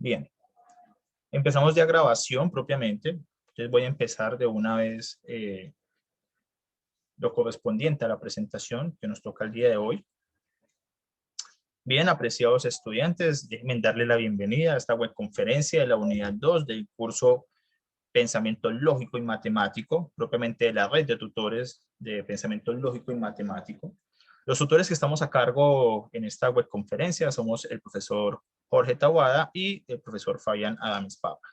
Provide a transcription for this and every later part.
Bien, empezamos ya grabación propiamente. Entonces voy a empezar de una vez lo correspondiente a la presentación que nos toca el día de hoy. Bien, apreciados estudiantes, déjenme darle la bienvenida a esta webconferencia de la unidad 2 del curso Pensamiento Lógico y Matemático, propiamente de la red de tutores de Pensamiento Lógico y Matemático. Los tutores que estamos a cargo en esta webconferencia somos el profesor Jorge Tawada y el profesor Fabián Adames Papa.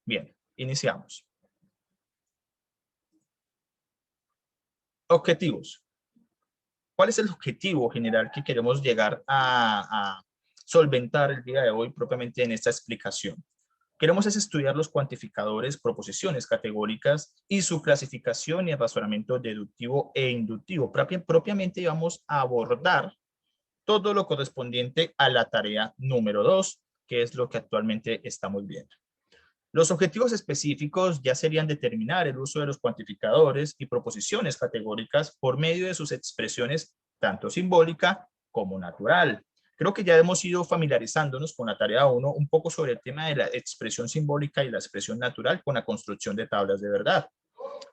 Bien, iniciamos. Objetivos. ¿Cuál es el objetivo general que queremos llegar a solventar el día de hoy propiamente en esta explicación? Queremos es estudiar los cuantificadores, proposiciones categóricas y su clasificación y el razonamiento deductivo e inductivo. Propiamente vamos a abordar todo lo correspondiente a la tarea número 2, que es lo que actualmente estamos viendo. Los objetivos específicos ya serían determinar el uso de los cuantificadores y proposiciones categóricas por medio de sus expresiones tanto simbólica como natural. Creo que ya hemos ido familiarizándonos con la tarea 1 un poco sobre el tema de la expresión simbólica y la expresión natural con la construcción de tablas de verdad.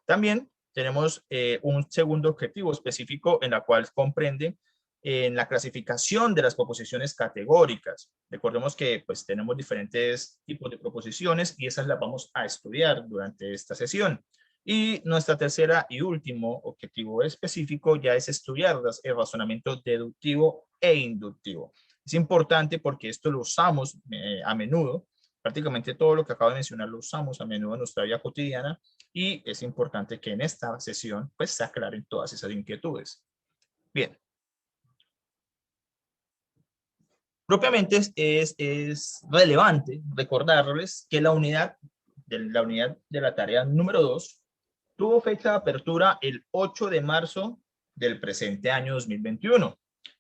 También tenemos un segundo objetivo específico en la cual comprende en la clasificación de las proposiciones categóricas. Recordemos que pues tenemos diferentes tipos de proposiciones y esas las vamos a estudiar durante esta sesión. Y nuestra tercera y último objetivo específico ya es estudiar el razonamiento deductivo e inductivo. Es importante porque esto lo usamos a menudo, prácticamente todo lo que acabo de mencionar lo usamos a menudo en nuestra vida cotidiana y es importante que en esta sesión pues se aclaren todas esas inquietudes. Bien. Propiamente es relevante recordarles que la unidad de la tarea número 2 tuvo fecha de apertura el 8 de marzo del presente año 2021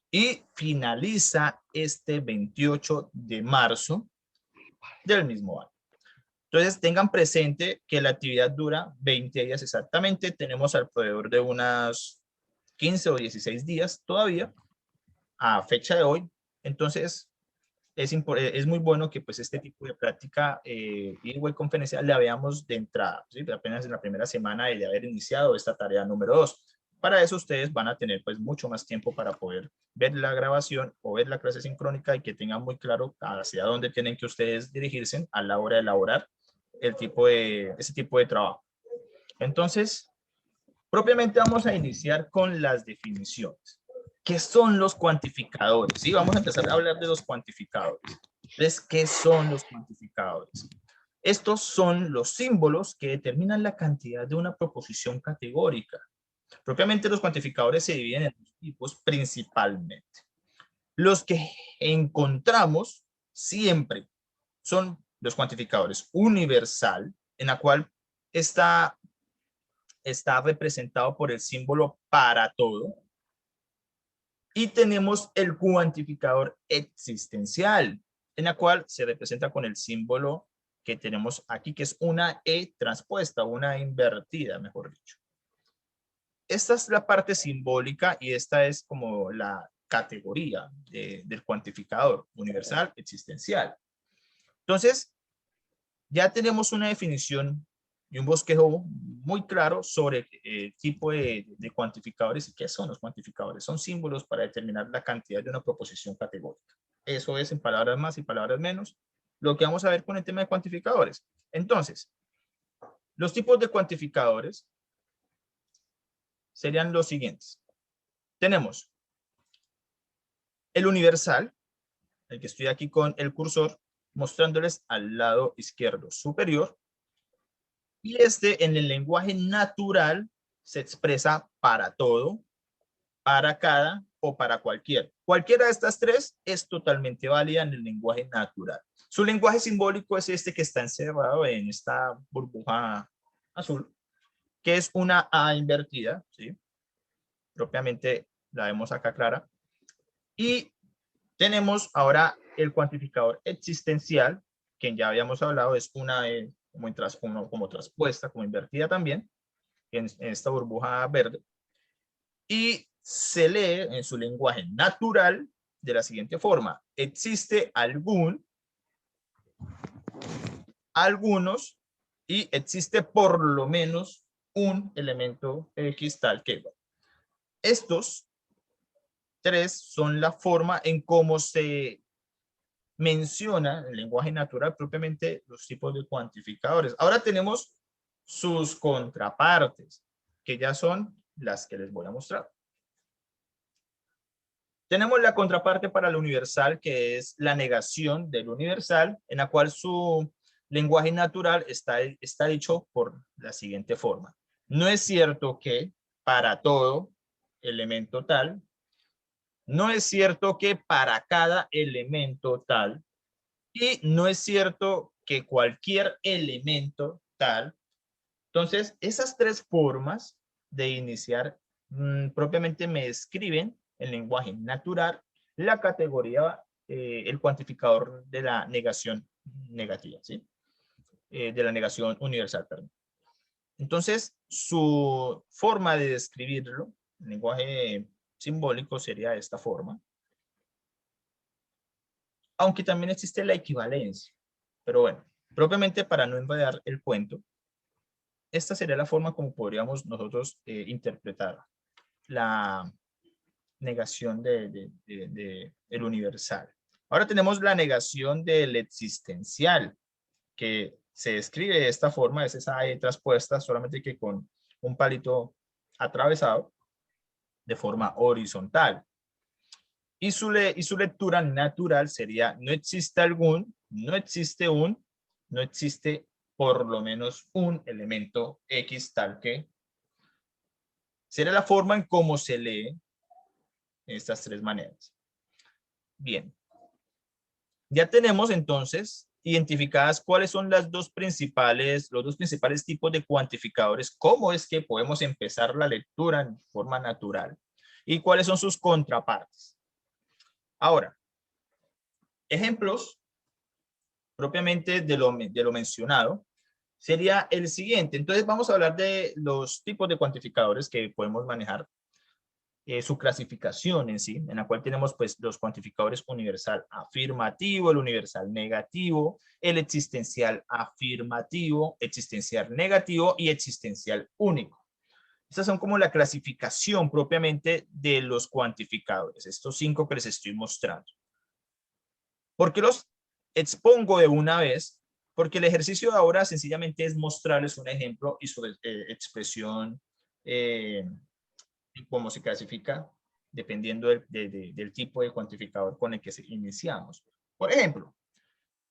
y finaliza este 28 de marzo del mismo año. Entonces tengan presente que la actividad dura 20 días exactamente. Tenemos alrededor de unas 15 o 16 días todavía a fecha de hoy. Entonces es muy bueno que pues este tipo de práctica y webconferencia la veamos de entrada, ¿sí? Apenas en la primera semana de haber iniciado esta tarea número 2. Para eso ustedes van a tener pues mucho más tiempo para poder ver la grabación o ver la clase sincrónica y que tengan muy claro hacia dónde tienen que ustedes dirigirse a la hora de elaborar ese tipo de trabajo. Entonces, propiamente vamos a iniciar con las definiciones. ¿Qué son los cuantificadores? Sí, vamos a empezar a hablar de los cuantificadores. Entonces, ¿qué son los cuantificadores? Estos son los símbolos que determinan la cantidad de una proposición categórica. Propiamente los cuantificadores se dividen en dos tipos principalmente. Los que encontramos siempre son los cuantificadores universal, en la cual está representado por el símbolo para todo. Y tenemos el cuantificador existencial, en la cual se representa con el símbolo que tenemos aquí, que es una E transpuesta, una invertida, mejor dicho. Esta es la parte simbólica y esta es como la categoría del cuantificador universal existencial. Entonces, ya tenemos una definición y un bosquejo muy claro sobre el tipo de cuantificadores y qué son los cuantificadores. Son símbolos para determinar la cantidad de una proposición categórica. Eso es en palabras más y palabras menos lo que vamos a ver con el tema de cuantificadores. Entonces, los tipos de cuantificadores serían los siguientes. Tenemos el universal, el que estoy aquí con el cursor, mostrándoles al lado izquierdo superior. Y este en el lenguaje natural se expresa para todo, para cada o para cualquier. Cualquiera de estas tres es totalmente válida en el lenguaje natural. Su lenguaje simbólico es este que está encerrado en esta burbuja azul, que es una A invertida, ¿sí? Propiamente la vemos acá clara. Y tenemos ahora el cuantificador existencial, que ya habíamos hablado, es una E como traspuesta, como invertida también, en esta burbuja verde. Y se lee en su lenguaje natural de la siguiente forma. Existe algún algunos y existe por lo menos un elemento X tal que. Estos tres son la forma en cómo se menciona en el lenguaje natural propiamente los tipos de cuantificadores. Ahora tenemos sus contrapartes, que ya son las que les voy a mostrar. Tenemos la contraparte para el universal, que es la negación del universal, en la cual su lenguaje natural está dicho por la siguiente forma. No es cierto que para todo elemento tal, no es cierto que para cada elemento tal, y no es cierto que cualquier elemento tal. Entonces, esas tres formas de iniciar propiamente me describen el lenguaje natural, la categoría, el cuantificador de la negación negativa, ¿sí? De la negación universal, perdón. Entonces, su forma de describirlo, el lenguaje simbólico sería de esta forma, aunque también existe la equivalencia. Pero bueno, propiamente para no enredar el cuento, esta sería la forma como podríamos nosotros interpretar la negación el universal. Ahora tenemos la negación del existencial, que se describe de esta forma, es esa E traspuesta, solamente que con un palito atravesado de forma horizontal. Y su lectura natural sería: no existe algún, no existe un, no existe por lo menos un elemento X tal que. Será la forma en cómo se lee estas tres maneras. Bien. Ya tenemos entonces identificadas cuáles son los dos principales tipos de cuantificadores, cómo es que podemos empezar la lectura en forma natural y cuáles son sus contrapartes. Ahora, ejemplos propiamente de lo mencionado sería el siguiente. Entonces vamos a hablar de los tipos de cuantificadores que podemos manejar, su clasificación en sí, en la cual tenemos pues los cuantificadores universal afirmativo, el universal negativo, el existencial afirmativo, existencial negativo y existencial único. Estas son como la clasificación propiamente de los cuantificadores, estos 5 que les estoy mostrando. ¿Por qué los expongo de una vez? Porque el ejercicio de ahora sencillamente es mostrarles un ejemplo y su expresión, cómo se clasifica dependiendo del tipo de cuantificador con el que iniciamos. Por ejemplo,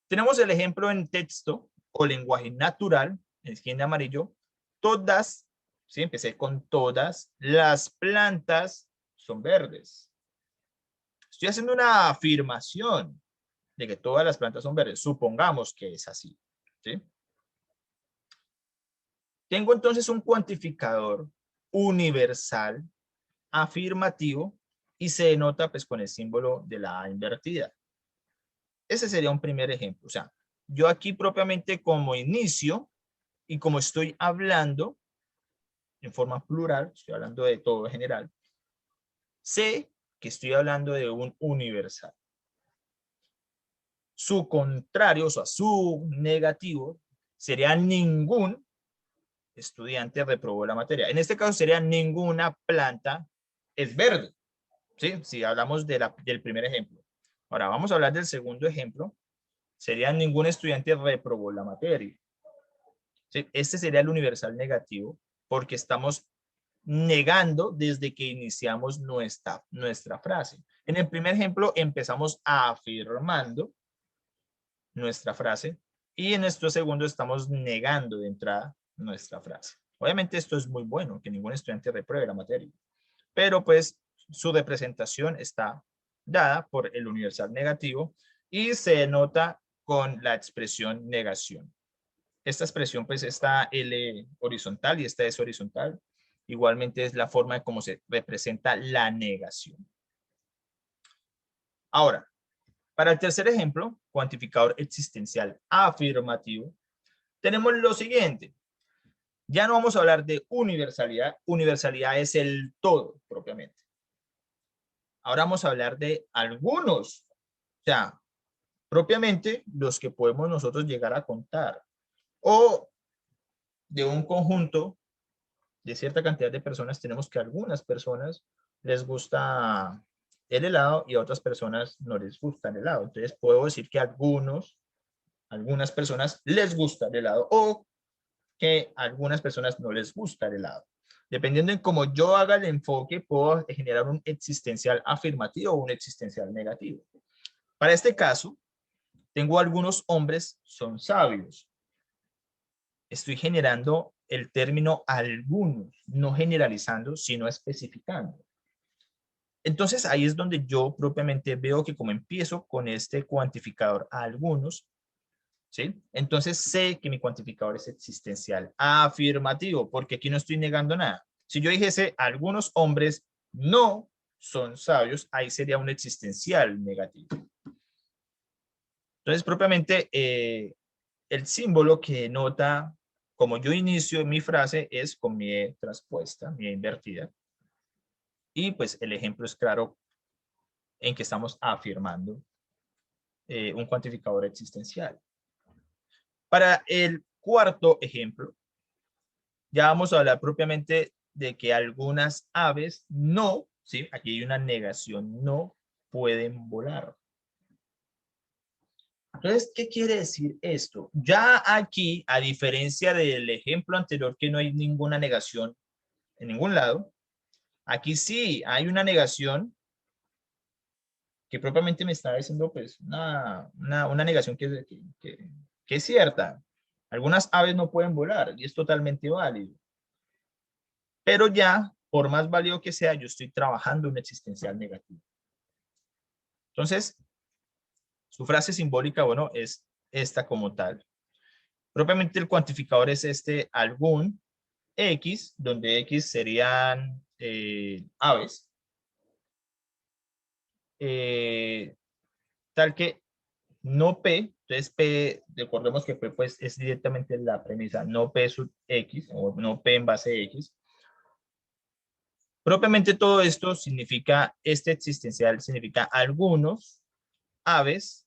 tenemos el ejemplo en texto o lenguaje natural, en esquina de amarillo, todas, ¿sí? Empecé con todas las plantas son verdes. Estoy haciendo una afirmación de que todas las plantas son verdes. Supongamos que es así, ¿sí? Tengo entonces un cuantificador universal afirmativo y se denota pues con el símbolo de la A invertida. Ese sería un primer ejemplo. O sea, yo aquí propiamente como inicio y como estoy hablando en forma plural, estoy hablando de todo en general, sé que estoy hablando de un universal. Su contrario, o sea, su negativo, sería ningún estudiante reprobó la materia. En este caso sería ninguna planta es verde. ¿Sí? Si hablamos del primer ejemplo. Ahora vamos a hablar del segundo ejemplo. Sería ningún estudiante reprobó la materia. ¿Sí? Este sería el universal negativo porque estamos negando desde que iniciamos nuestra frase. En el primer ejemplo empezamos afirmando nuestra frase y en nuestro segundo estamos negando de entrada nuestra frase. Obviamente esto es muy bueno, que ningún estudiante repruebe la materia, pero pues su representación está dada por el universal negativo y se denota con la expresión negación. Esta expresión pues está L horizontal y esta es horizontal. Igualmente es la forma de cómo se representa la negación. Ahora, para el tercer ejemplo, cuantificador existencial afirmativo, tenemos lo siguiente. Ya no vamos a hablar de universalidad. Universalidad es el todo propiamente. Ahora vamos a hablar de algunos. O sea, propiamente los que podemos nosotros llegar a contar, o de un conjunto de cierta cantidad de personas, tenemos que a algunas personas les gusta el helado y a otras personas no les gusta el helado. Entonces puedo decir que a algunas personas les gusta el helado o que a algunas personas no les gusta el helado. Dependiendo en cómo yo haga el enfoque, puedo generar un existencial afirmativo o un existencial negativo. Para este caso, tengo algunos hombres son sabios. Estoy generando el término algunos, no generalizando, sino especificando. Entonces ahí es donde yo propiamente veo que como empiezo con este cuantificador a algunos, ¿sí? Entonces sé que mi cuantificador es existencial afirmativo, porque aquí no estoy negando nada. Si yo dijese algunos hombres no son sabios, ahí sería un existencial negativo. Entonces propiamente el símbolo que denota como yo inicio mi frase es con mi E traspuesta, mi E invertida. Y pues el ejemplo es claro en que estamos afirmando un cuantificador existencial. Para el cuarto ejemplo, ya vamos a hablar propiamente de que algunas aves no, ¿sí? Aquí hay una negación, no pueden volar. Entonces, ¿qué quiere decir esto? Ya aquí, a diferencia del ejemplo anterior, que no hay ninguna negación en ningún lado, aquí sí hay una negación que propiamente me está diciendo pues una negación que es cierta. Algunas aves no pueden volar y es totalmente válido. Pero ya, por más válido que sea, yo estoy trabajando un existencial negativo. Entonces, su frase simbólica, bueno, es esta como tal. Propiamente el cuantificador es este algún X, donde X serían aves, tal que no P, entonces P, recordemos que P pues es directamente la premisa, no P sub X, o no P en base X. Propiamente todo esto significa, este existencial significa algunos aves,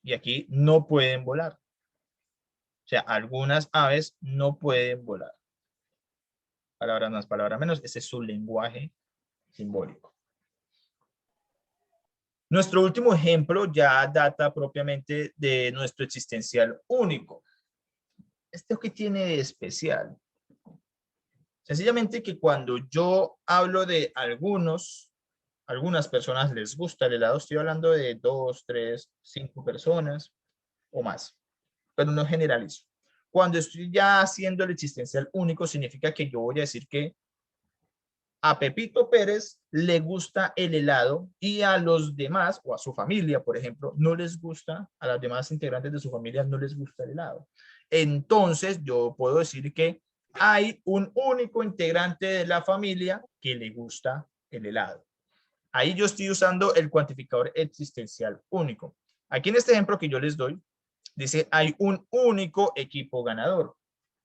y aquí no pueden volar. O sea, algunas aves no pueden volar. Palabras más, palabras menos, ese es su lenguaje simbólico. Nuestro último ejemplo ya data propiamente de nuestro existencial único. ¿Esto qué tiene de especial? Sencillamente que cuando yo hablo de algunas personas les gusta el helado, estoy hablando de 2, 3, 5 personas o más, pero no generalizo. Cuando estoy ya haciendo el existencial único, significa que yo voy a decir que a Pepito Pérez le gusta el helado y a los demás, o a su familia, por ejemplo, no les gusta, a las demás integrantes de su familia no les gusta el helado. Entonces, yo puedo decir que hay un único integrante de la familia que le gusta el helado. Ahí yo estoy usando el cuantificador existencial único. Aquí en este ejemplo que yo les doy, dice hay un único equipo ganador.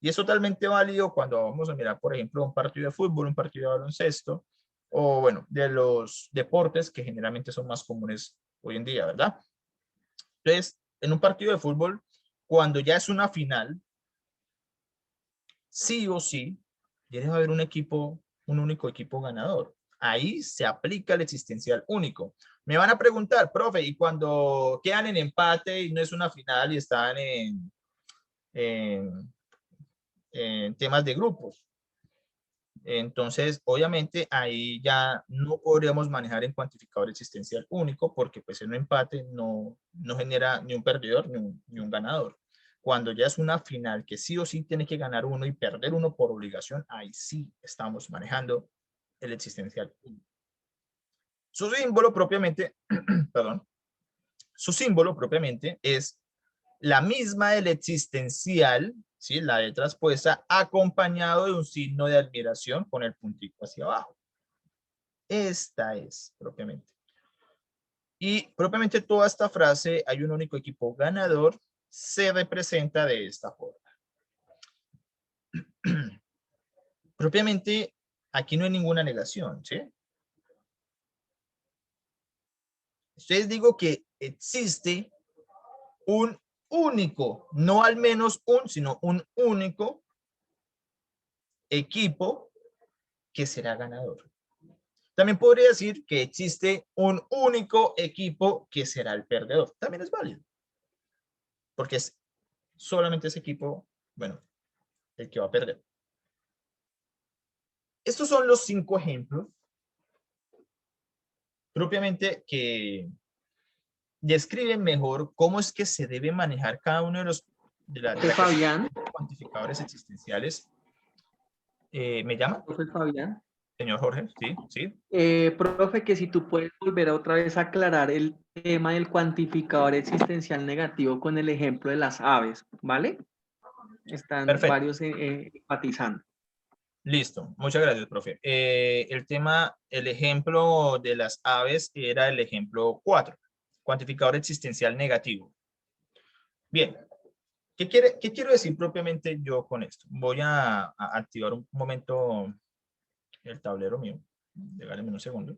Y es totalmente válido cuando vamos a mirar, por ejemplo, un partido de fútbol, un partido de baloncesto, o bueno, de los deportes que generalmente son más comunes hoy en día, ¿verdad? Entonces, en un partido de fútbol, cuando ya es una final, sí o sí, debe haber un equipo, un único equipo ganador. Ahí se aplica el existencial único. Me van a preguntar, profe, ¿y cuando quedan en empate y no es una final y están en, en temas de grupos? Entonces, obviamente, ahí ya no podríamos manejar en cuantificador existencial único porque pues en un empate no genera ni un perdedor ni un ganador. Cuando ya es una final que sí o sí tiene que ganar uno y perder uno por obligación, ahí sí estamos manejando el existencial único. Su símbolo propiamente, perdón, su símbolo propiamente es la misma del existencial, ¿sí? La de traspuesta, acompañado de un signo de admiración con el puntico hacia abajo. Esta es propiamente. Y propiamente toda esta frase, hay un único equipo ganador, se representa de esta forma. Propiamente, aquí no hay ninguna negación, ¿sí? Ustedes digo que existe un único, no al menos un, sino un único equipo que será ganador. También podría decir que existe un único equipo que será el perdedor. También es válido. Porque es solamente ese equipo, bueno, el que va a perder. Estos son los 5 ejemplos propiamente que describen mejor cómo es que se debe manejar cada uno de los de la Fabián, clasificación de cuantificadores existenciales. ¿Me llama? profe Fabián. Señor Jorge, sí, sí. Profe, que si tú puedes volver otra vez a aclarar el tema del cuantificador existencial negativo con el ejemplo de las aves, ¿vale? Están Perfecto. varios enfatizando. Listo. Muchas gracias, profe. El tema, el ejemplo de las aves era el ejemplo 4, cuantificador existencial negativo. Bien. ¿Qué quiero decir propiamente yo con esto? Voy a activar un momento el tablero mío. Regálenme un segundo.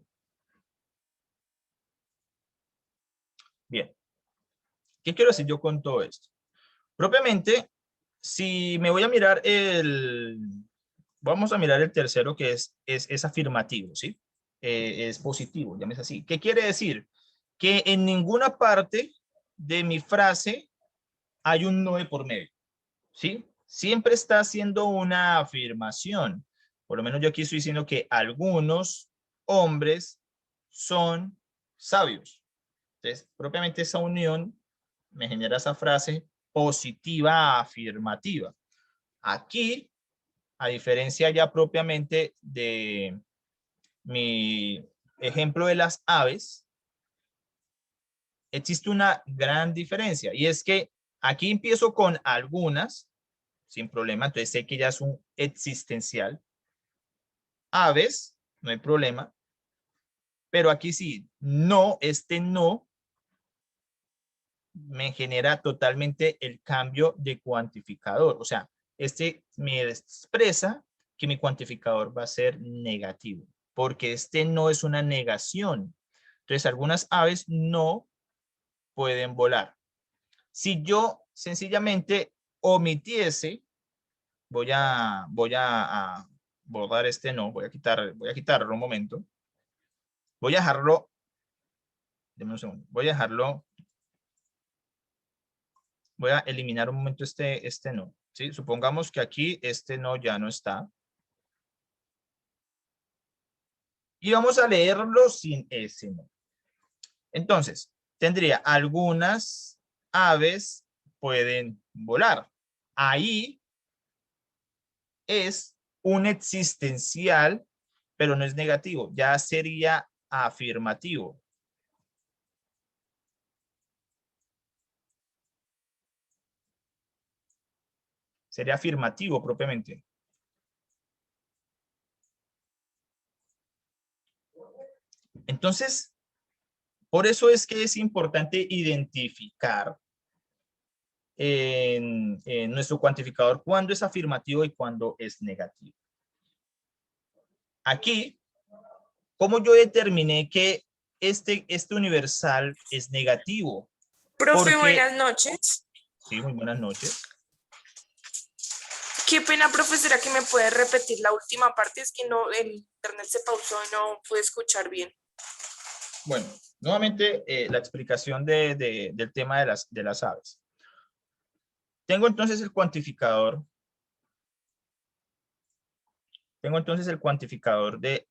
Bien. ¿Qué quiero decir yo con todo esto? Propiamente, si me voy a mirar vamos a mirar el tercero que es afirmativo, ¿sí? Es positivo, llámese así. ¿Qué quiere decir? Que en ninguna parte de mi frase hay un no de por medio, ¿sí? Siempre está haciendo una afirmación. Por lo menos yo aquí estoy diciendo que algunos hombres son sabios. Entonces, propiamente esa unión me genera esa frase positiva afirmativa. Aquí, a diferencia ya propiamente de mi ejemplo de las aves, existe una gran diferencia y es que aquí empiezo con algunas, sin problema, entonces sé que ya es un existencial. Aves, no hay problema, pero aquí sí, no, este no me genera totalmente el cambio de cuantificador. O sea, este me expresa que mi cuantificador va a ser negativo, porque este no es una negación. Entonces, algunas aves no pueden volar. Si yo sencillamente omitiese, voy a borrar este no, voy a quitarlo un momento. Voy a dejarlo, déjame un segundo, voy a eliminar un momento este no, ¿sí? Supongamos que aquí este no ya no está. Y vamos a leerlo sin ese no. Entonces, tendría algunas aves pueden volar. Ahí es un existencial, pero no es negativo, ya sería afirmativo. Sería afirmativo propiamente. Entonces, por eso es que es importante identificar en nuestro cuantificador cuándo es afirmativo y cuándo es negativo. Aquí, ¿cómo yo determiné que este universal es negativo? Profe, Porque, buenas noches. sí, muy buenas noches. Qué pena, profesora, que me puede repetir la última parte. Es que no, el internet se pausó y no pude escuchar bien. Bueno, nuevamente la explicación del tema de las aves. Tengo entonces el cuantificador. Tengo entonces el cuantificador de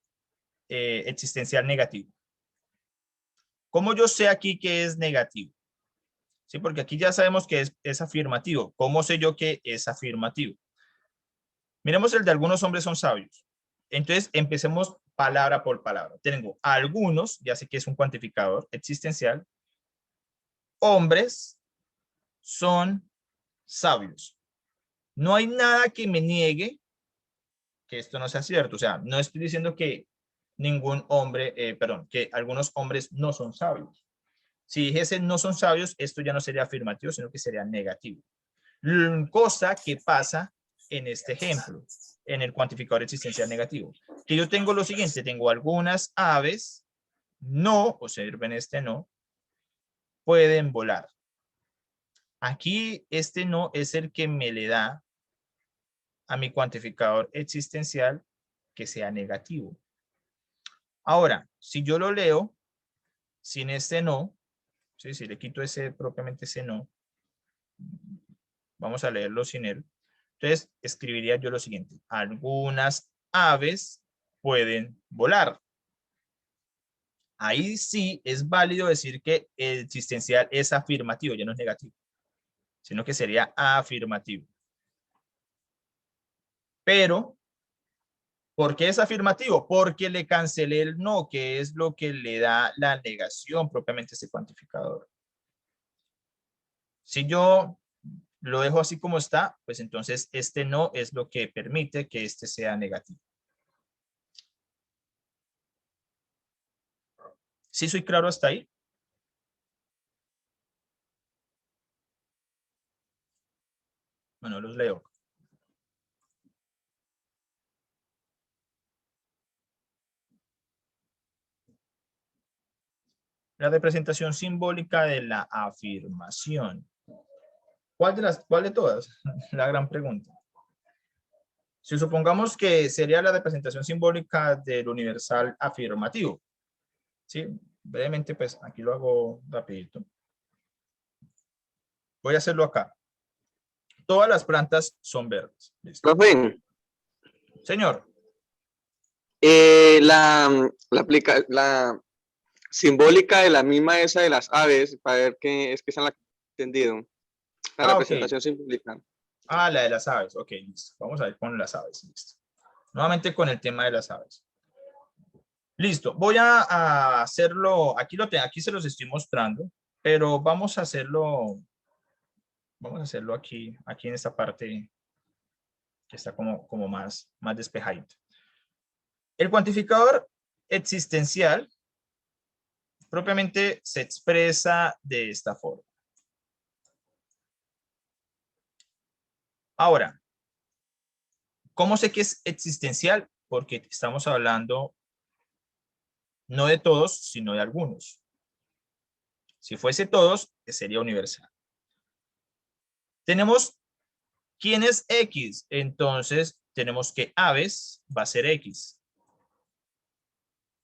existencial negativo. ¿Cómo yo sé aquí que es negativo? Sí, porque aquí ya sabemos que es afirmativo. ¿Cómo sé yo que es afirmativo? Miremos el de algunos hombres son sabios. Entonces, empecemos palabra por palabra. Tengo algunos, ya sé que es un cuantificador existencial. Hombres son sabios. No hay nada que me niegue que esto no sea cierto. O sea, no estoy diciendo que ningún hombre, perdón, que algunos hombres no son sabios. Si dijese no son sabios, esto ya no sería afirmativo, sino que sería negativo. Cosa que pasa en este ejemplo, en el cuantificador existencial negativo. Que yo tengo lo siguiente, tengo algunas aves, no, observen este no, pueden volar. Aquí este no es el que me le da a mi cuantificador existencial que sea negativo. Ahora, si yo lo leo sin este no, ¿sí? Si le quito ese propiamente ese no, vamos a leerlo sin él. Entonces, escribiría yo lo siguiente. Algunas aves pueden volar. Ahí sí es válido decir que el existencial es afirmativo, ya no es negativo, sino que sería afirmativo. Pero, ¿por qué es afirmativo? Porque le cancelé el no, que es lo que le da la negación propiamente a ese cuantificador. Si yo lo dejo así como está, pues entonces este no es lo que permite que este sea negativo. ¿Sí soy claro hasta ahí? Bueno, los leo. La representación simbólica de la afirmación. ¿Cuál de todas? La gran pregunta. Si supongamos que sería la representación simbólica del universal afirmativo. ¿Sí? Brevemente, pues aquí lo hago rapidito. Voy a hacerlo acá. Todas las plantas son verdes. ¿Listo? Profe, Señor. la simbólica de la misma esa de las aves, para ver qué es que esa es la que he entendido. La Ok. representación simbólica. Ah, la de las aves. Ok, listo. Vamos a ir con las aves. Listo. Nuevamente con el tema de las aves. Listo. Voy a hacerlo. Aquí aquí se los estoy mostrando, pero vamos a hacerlo. Vamos a hacerlo aquí en esta parte que está como más despejadito. El cuantificador existencial propiamente se expresa de esta forma. Ahora, ¿cómo sé que es existencial? Porque estamos hablando no de todos, sino de algunos. Si fuese todos, sería universal. Tenemos quién es X, entonces tenemos que aves va a ser X.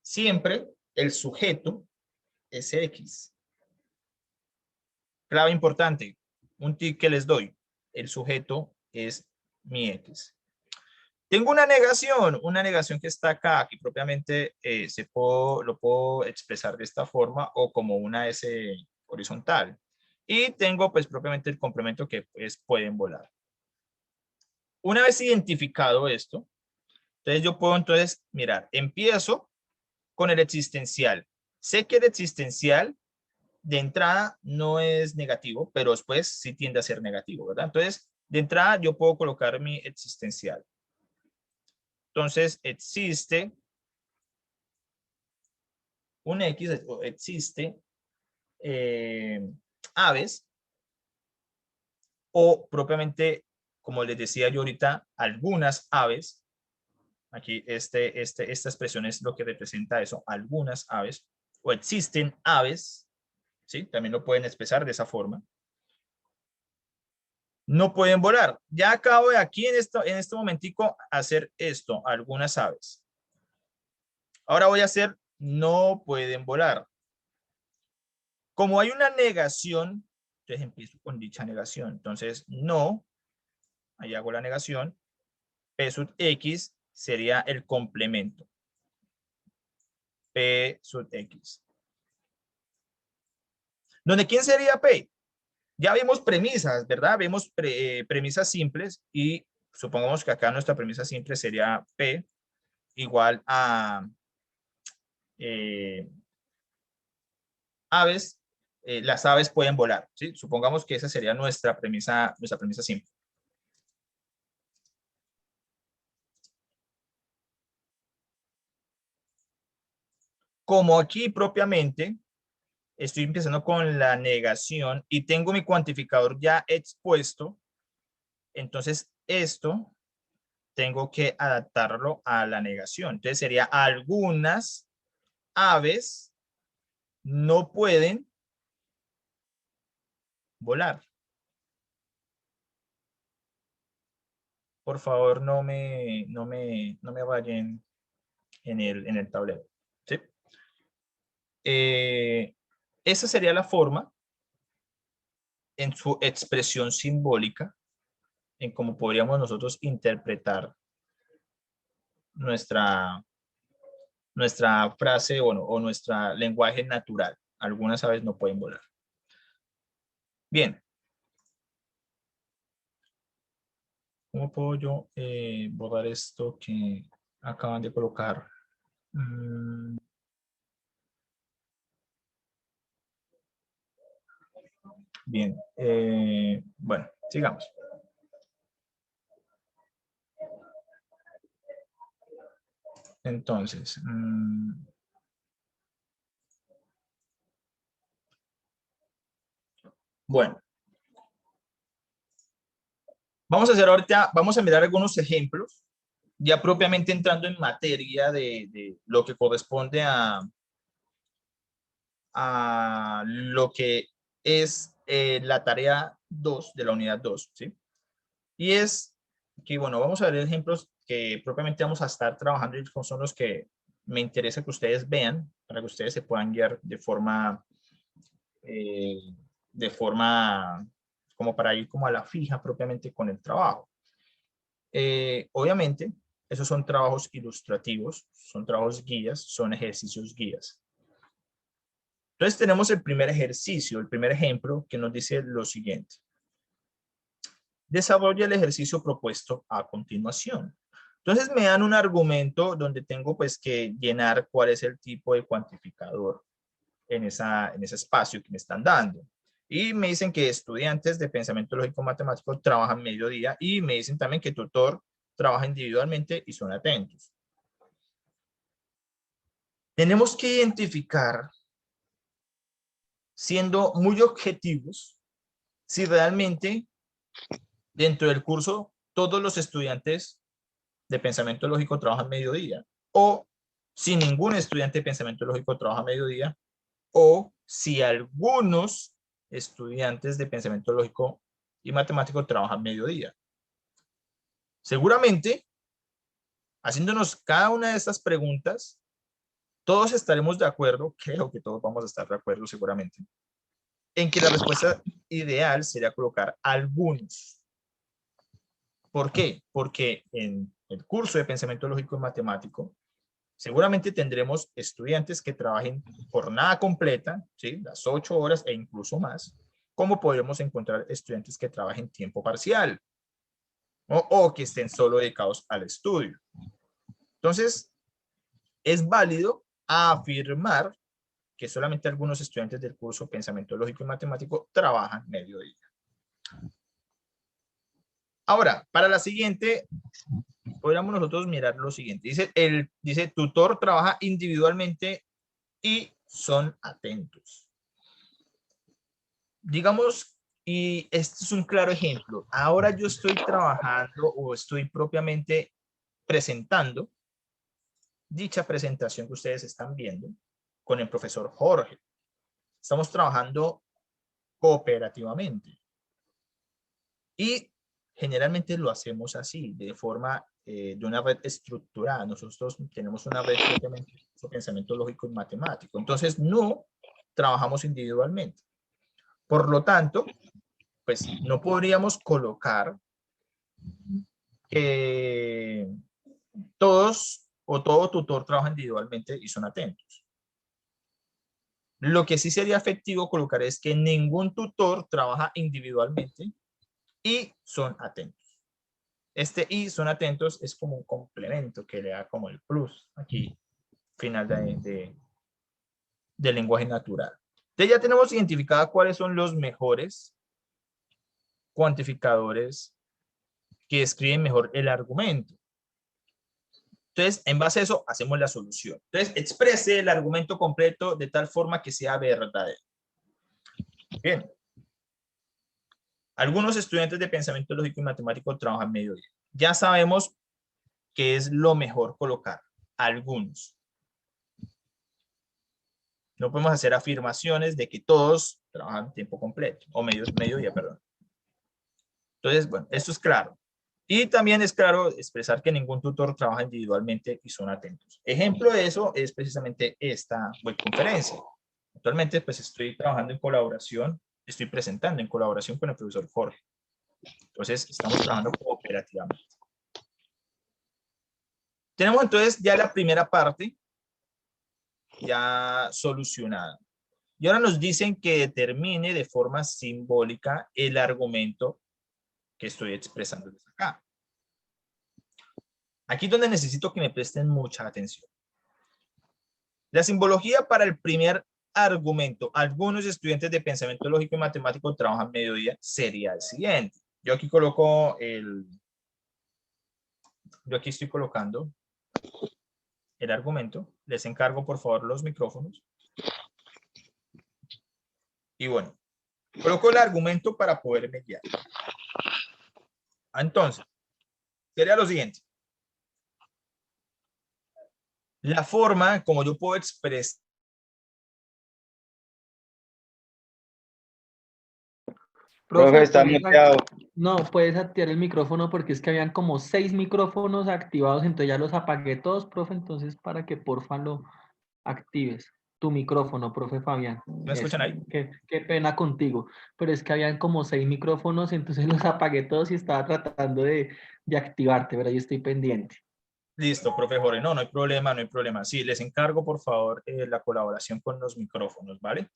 Siempre el sujeto es X. Clave importante, un tip que les doy, el sujeto es mi X. Tengo una negación que está acá, aquí propiamente lo puedo expresar de esta forma o como una S horizontal. Y tengo pues propiamente el complemento que pues, pueden volar. Una vez identificado esto, entonces yo puedo entonces mirar, empiezo con el existencial. Sé que el existencial de entrada no es negativo, pero después sí tiende a ser negativo, ¿verdad? Entonces, de entrada yo puedo colocar mi existencial. Entonces, existe un X, existe aves, o propiamente, como les decía yo ahorita, algunas aves. Aquí esta expresión es lo que representa eso, algunas aves, o existen aves, ¿sí? También lo pueden expresar de esa forma. No pueden volar. Ya acabo de aquí en este momentico hacer esto, algunas aves. Ahora voy a hacer no pueden volar. Como hay una negación, entonces empiezo con dicha negación. Entonces, no, ahí hago la negación. P sub X sería el complemento. P sub X. ¿Donde quién sería P? Ya vimos premisas, ¿verdad? Vemos premisas simples y supongamos que acá nuestra premisa simple sería P igual a aves. Las aves pueden volar, ¿sí? Supongamos que esa sería nuestra premisa simple. Como aquí propiamente estoy empezando con la negación y tengo mi cuantificador ya expuesto, entonces esto tengo que adaptarlo a la negación. Entonces sería algunas aves no pueden volar. por favor no me rayen en el tablero. ¿Sí? Esa sería la forma en su expresión simbólica, en cómo podríamos nosotros interpretar nuestra frase o nuestro lenguaje natural. Algunas aves no pueden volar. Bien. ¿Cómo puedo yo borrar esto que acaban de colocar? Bien. Bueno, sigamos. Entonces, bueno, vamos a hacer ahorita, vamos a mirar algunos ejemplos, ya propiamente entrando en materia de lo que corresponde a lo que es la tarea 2 de la unidad 2, ¿sí? Y es que, bueno, vamos a ver ejemplos que propiamente vamos a estar trabajando y son los que me interesa que ustedes vean para que ustedes se puedan guiar de forma como para ir como a la fija propiamente con el trabajo. Obviamente, esos son trabajos ilustrativos, son trabajos guías, son ejercicios guías. Entonces tenemos el primer ejercicio, el primer ejemplo que nos dice lo siguiente. Desarrolla el ejercicio propuesto a continuación. Entonces me dan un argumento donde tengo pues que llenar cuál es el tipo de cuantificador en ese espacio que me están dando. Y me dicen que estudiantes de pensamiento lógico matemático trabajan mediodía y me dicen también que tutor trabaja individualmente y son atentos. Tenemos que identificar, siendo muy objetivos, si realmente dentro del curso todos los estudiantes de pensamiento lógico trabajan mediodía, o si ningún estudiante de pensamiento lógico trabaja mediodía, o si algunos estudiantes de pensamiento lógico y matemático trabajan mediodía. Seguramente, haciéndonos cada una de estas preguntas, todos estaremos de acuerdo, creo que todos vamos a estar de acuerdo seguramente, en que la respuesta ideal sería colocar algunos. ¿Por qué? Porque en el curso de pensamiento lógico y matemático, seguramente tendremos estudiantes que trabajen jornada completa, ¿sí? Las 8 horas e incluso más, como podremos encontrar estudiantes que trabajen tiempo parcial o que estén solo dedicados al estudio. Entonces, es válido afirmar que solamente algunos estudiantes del curso Pensamiento Lógico y Matemático trabajan mediodía. Ahora, para la siguiente, podríamos nosotros mirar lo siguiente. Dice tutor trabaja individualmente y son atentos. Digamos, y este es un claro ejemplo. Ahora yo estoy trabajando o estoy propiamente presentando dicha presentación que ustedes están viendo con el profesor Jorge. Estamos trabajando cooperativamente. Y generalmente lo hacemos así, de forma de una red estructurada. Nosotros tenemos una red propiamente de pensamiento lógico y matemático. Entonces no trabajamos individualmente. Por lo tanto, pues no podríamos colocar que todos o todo tutor trabaja individualmente y son atentos. Lo que sí sería efectivo colocar es que ningún tutor trabaja individualmente y son atentos. Este y son atentos es como un complemento que le da como el plus aquí, final del lenguaje natural. Entonces ya tenemos identificado cuáles son los mejores cuantificadores que describen mejor el argumento. Entonces, en base a eso, hacemos la solución. Entonces, exprese el argumento completo de tal forma que sea verdadero. Bien. Algunos estudiantes de pensamiento lógico y matemático trabajan mediodía. Ya sabemos que es lo mejor colocar. Algunos. No podemos hacer afirmaciones de que todos trabajan tiempo completo, o mediodía, perdón. Entonces, bueno, esto es claro. Y también es claro expresar que ningún tutor trabaja individualmente y son atentos. Ejemplo de eso es precisamente esta webconferencia. Actualmente pues estoy trabajando en colaboración, estoy presentando en colaboración con el profesor Jorge. Entonces estamos trabajando cooperativamente. Tenemos entonces ya la primera parte ya solucionada. Y ahora nos dicen que determine de forma simbólica el argumento que estoy expresándoles acá. Aquí es donde necesito que me presten mucha atención. La simbología para el primer argumento, algunos estudiantes de pensamiento lógico y matemático trabajan mediodía, sería el siguiente. Yo aquí estoy colocando el argumento. Les encargo por favor los micrófonos. Y bueno, coloco el argumento para poderme guiar. Entonces, sería lo siguiente. La forma como yo puedo expresar. Profe, está puedes muteado. No, puedes activar el micrófono porque es que habían como 6 micrófonos activados, entonces ya los apagué todos, profe, entonces para que porfa lo actives. Tu micrófono, profe Fabián. ¿Me escuchan ahí? Qué pena contigo, pero es que habían como 6 micrófonos, entonces los apagué todos y estaba tratando de activarte, pero yo estoy pendiente. Listo, profe Jorge. No, no hay problema, no hay problema. Sí, les encargo, por favor, la colaboración con los micrófonos, ¿vale?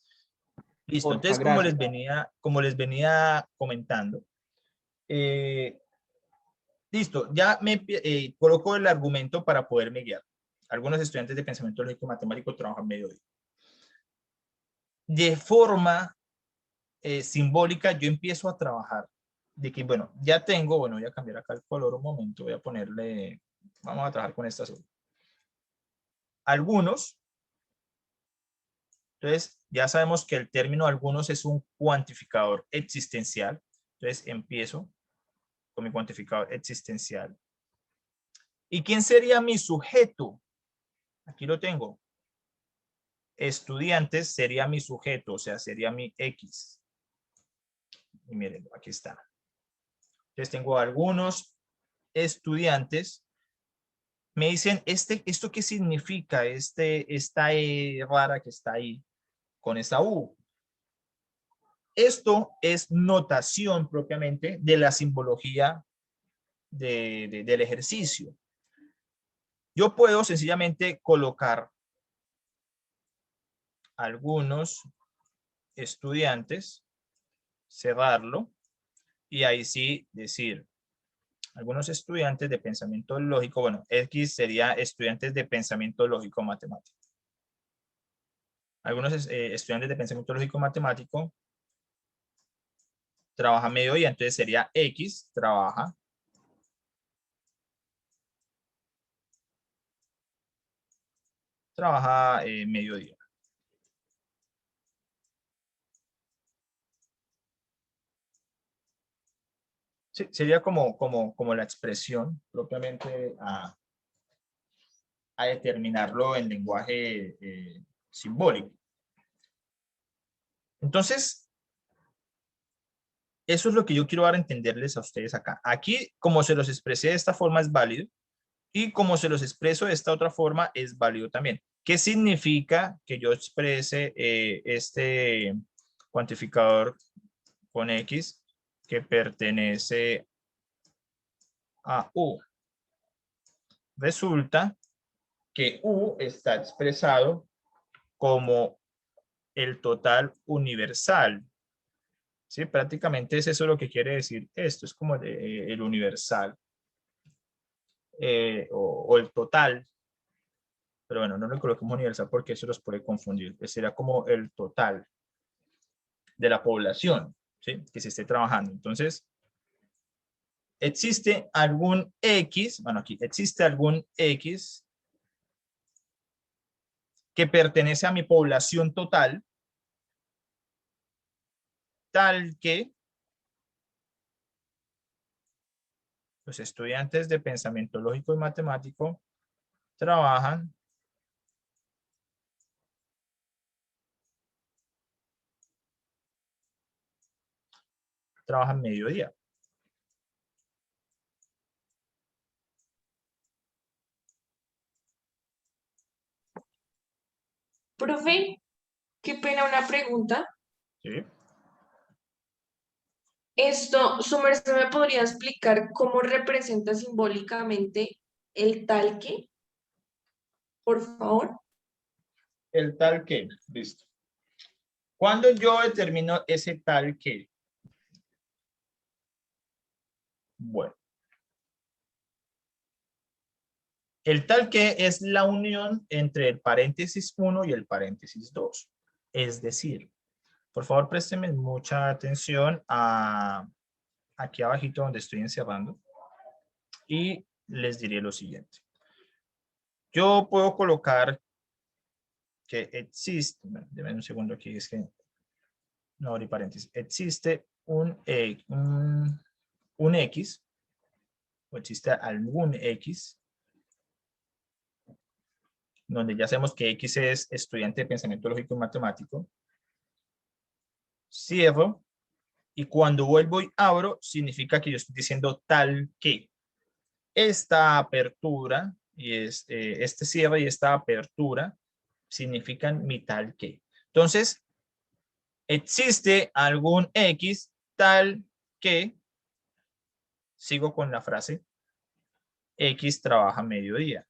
Listo. Porfa, Entonces, gracias. como les venía comentando, listo, ya me coloco el argumento para poderme guiar. Algunos estudiantes de pensamiento lógico y matemático trabajan mediodía. De forma simbólica, yo empiezo a trabajar de que, bueno, ya tengo, bueno, voy a cambiar acá el color un momento, voy a ponerle, vamos a trabajar con esta azul. Algunos, entonces ya sabemos que el término algunos es un cuantificador existencial, entonces empiezo con mi cuantificador existencial. ¿Y quién sería mi sujeto? Aquí lo tengo. Estudiantes sería mi sujeto, o sea, sería mi X. Y miren, aquí está. Entonces tengo algunos estudiantes. Me dicen, ¿esto qué significa? Esta E rara que está ahí con esta U. Esto es notación propiamente de la simbología del ejercicio. Yo puedo sencillamente colocar algunos estudiantes, cerrarlo, y ahí sí decir, algunos estudiantes de pensamiento lógico, bueno, X sería estudiantes de pensamiento lógico matemático. Algunos estudiantes de pensamiento lógico matemático trabajan mediodía, entonces sería X, trabaja mediodía. Sí, sería como la expresión propiamente a determinarlo en lenguaje simbólico. Entonces, eso es lo que yo quiero dar a entenderles a ustedes acá. Aquí, como se los expresé de esta forma, es válido. Y como se los expreso de esta otra forma, es válido también. ¿Qué significa que yo exprese este cuantificador con X que pertenece a U? Resulta que U está expresado como el total universal. ¿Sí? Prácticamente es eso lo que quiere decir esto, es como el universal o el total. Pero bueno, no lo coloquemos universal porque eso los puede confundir. Sería como el total de la población, ¿sí? Que se esté trabajando. Entonces, existe algún X, bueno, aquí existe algún X que pertenece a mi población total, tal que los estudiantes de pensamiento lógico y matemático trabajan mediodía. Profe, qué pena una pregunta. ¿Sí? ¿Su merced me podría explicar cómo representa simbólicamente el talque, por favor? El tal que, listo. ¿Cuándo yo determino ese tal que? Bueno, el tal que es la unión entre el paréntesis 1 y el paréntesis 2. Es decir, por favor, présteme mucha atención a aquí abajito donde estoy encerrando y les diré lo siguiente. Yo puedo colocar que existe, déjenme un segundo aquí, es que no abrí paréntesis, existe un X, o existe algún X, donde ya sabemos que X es estudiante de pensamiento lógico y matemático. Cierro, y cuando vuelvo y abro, significa que yo estoy diciendo tal que. Esta apertura, y este cierre y esta apertura, significan mi tal que. Entonces, existe algún X tal que, sigo con la frase, X trabaja mediodía.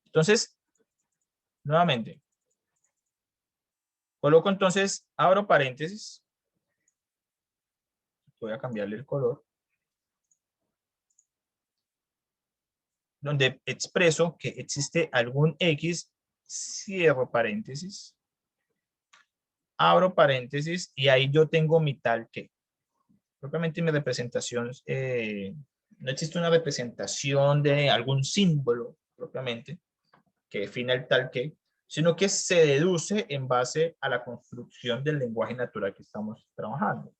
Entonces, nuevamente, coloco entonces, abro paréntesis, voy a cambiarle el color, donde expreso que existe algún X, cierro paréntesis, abro paréntesis y ahí yo tengo mi tal que. Propiamente mi representación, no existe una representación de algún símbolo propiamente que defina el tal que, sino que se deduce en base a la construcción del lenguaje natural que estamos trabajando.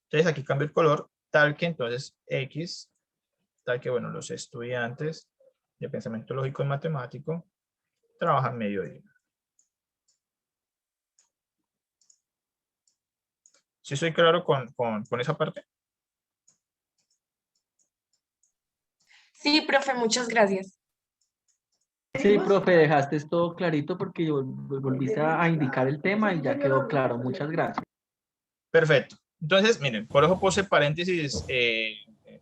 Entonces aquí cambio el color, tal que entonces X, tal que bueno, los estudiantes de pensamiento lógico y matemático trabajan mediodía. ¿Sí soy claro con esa parte? Sí, profe, muchas gracias. Sí, profe, dejaste todo clarito porque yo volviste a indicar el tema y ya quedó claro. Muchas gracias. Perfecto. Entonces, miren, por eso puse paréntesis,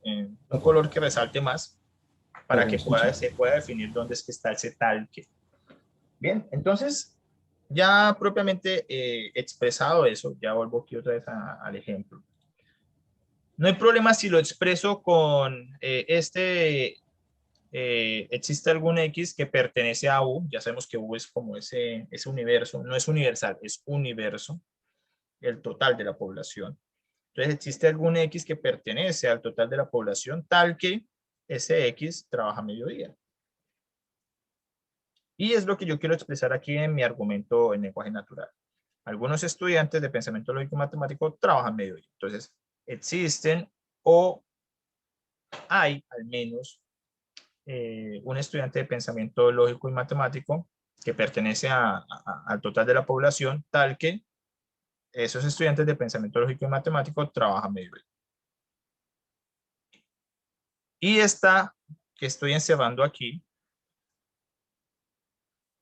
un color que resalte más para que se pueda definir dónde es que está ese tal que. Bien, entonces, ya propiamente expresado eso, ya vuelvo aquí otra vez al ejemplo. No hay problema si lo expreso con existe algún X que pertenece a U, ya sabemos que U es como ese universo, no es universal, es universo, el total de la población. Entonces existe algún X que pertenece al total de la población, tal que ese X trabaja mediodía. Y es lo que yo quiero expresar aquí en mi argumento en lenguaje natural. Algunos estudiantes de pensamiento lógico matemático trabajan mediodía. Entonces, existen o hay al menos un estudiante de pensamiento lógico y matemático que pertenece al total de la población, tal que esos estudiantes de pensamiento lógico y matemático trabajan mediodía. Y esta que estoy encerrando aquí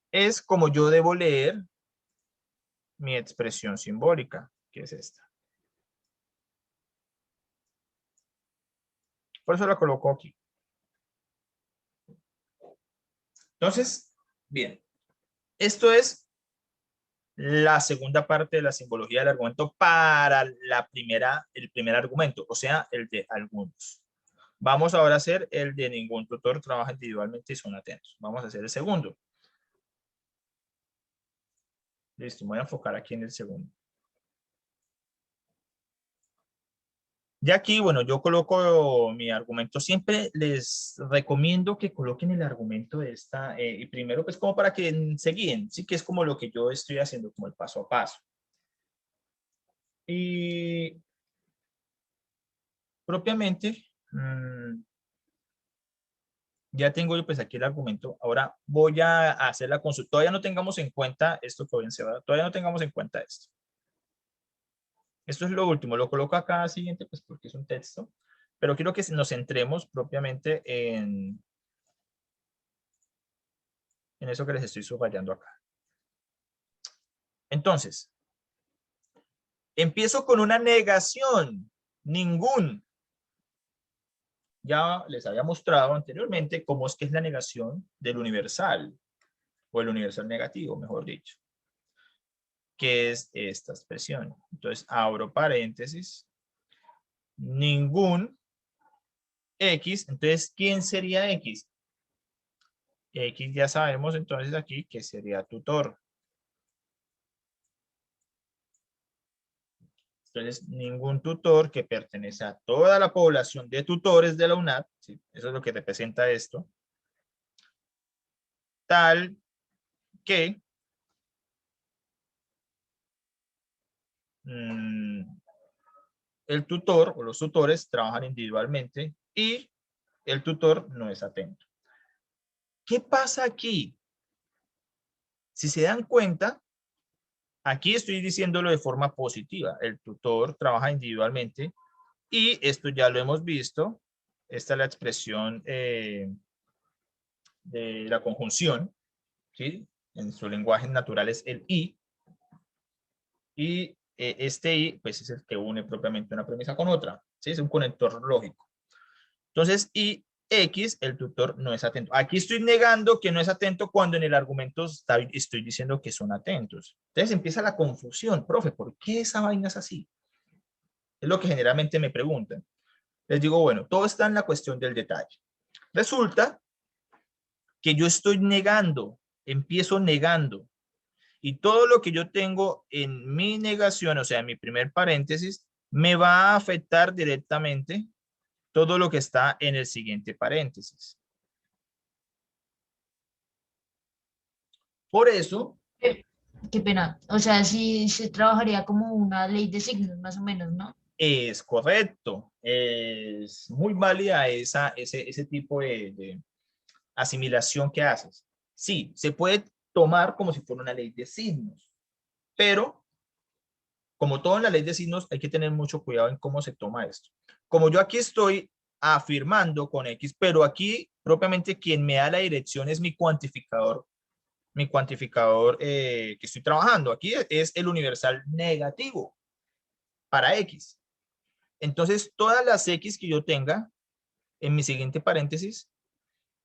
es como yo debo leer mi expresión simbólica, que es esta. Por eso la coloco aquí. Entonces, bien, esto es la segunda parte de la simbología del argumento para el primer argumento, o sea, el de algunos. Vamos ahora a hacer el de ningún tutor trabaja individualmente y son atentos. Vamos a hacer el segundo. Listo, me voy a enfocar aquí en el segundo. Ya aquí, bueno, yo coloco mi argumento. Siempre les recomiendo que coloquen el argumento de esta, y primero pues como para que se guíen, sí que es como lo que yo estoy haciendo, como el paso a paso. Y propiamente, ya tengo yo pues aquí el argumento. Ahora voy a hacer la consulta. Todavía no tengamos en cuenta esto que voy a encerrar. Todavía no tengamos en cuenta esto. Esto es lo último. Lo coloco acá siguiente pues porque es un texto. pero quiero que nos centremos propiamente en eso que les estoy subrayando acá. Entonces, empiezo con una negación, ningún. Ya les había mostrado anteriormente cómo es que es la negación del universal, o el universal negativo, mejor dicho, que es esta expresión. Entonces, abro paréntesis, ningún X. Entonces, ¿quién sería X? X ya sabemos entonces aquí que sería tutor. Entonces, ningún tutor que pertenece a toda la población de tutores de la UNAD, ¿sí? Eso es lo que representa esto, tal que el tutor o los tutores trabajan individualmente y el tutor no es atento. ¿Qué pasa aquí? Si se dan cuenta, aquí estoy diciéndolo de forma positiva. El tutor trabaja individualmente y esto ya lo hemos visto. Esta es la expresión de la conjunción, ¿sí? En su lenguaje natural es el y. Y este y, pues es el que une propiamente una premisa con otra, ¿sí? Es un conector lógico. Entonces, y X, el tutor no es atento. Aquí estoy negando que no es atento cuando en el argumento estoy diciendo que son atentos. Entonces empieza la confusión. Profe, ¿por qué esa vaina es así? Es lo que generalmente me preguntan. Les digo, bueno, todo está en la cuestión del detalle. Resulta que yo estoy negando, empiezo negando. Y todo lo que yo tengo en mi negación, o sea, en mi primer paréntesis, me va a afectar directamente todo lo que está en el siguiente paréntesis. Por eso, Qué pena. O sea, sí se trabajaría como una ley de signos, más o menos, ¿no? es correcto, es muy válida ese tipo de asimilación que haces. Sí, se puede tomar como si fuera una ley de signos, pero como todo en la ley de signos hay que tener mucho cuidado en cómo se toma esto. Como yo aquí estoy afirmando con X, pero aquí propiamente quien me da la dirección es mi cuantificador que estoy trabajando. Aquí es el universal negativo para X. Entonces, todas las X que yo tenga en mi siguiente paréntesis,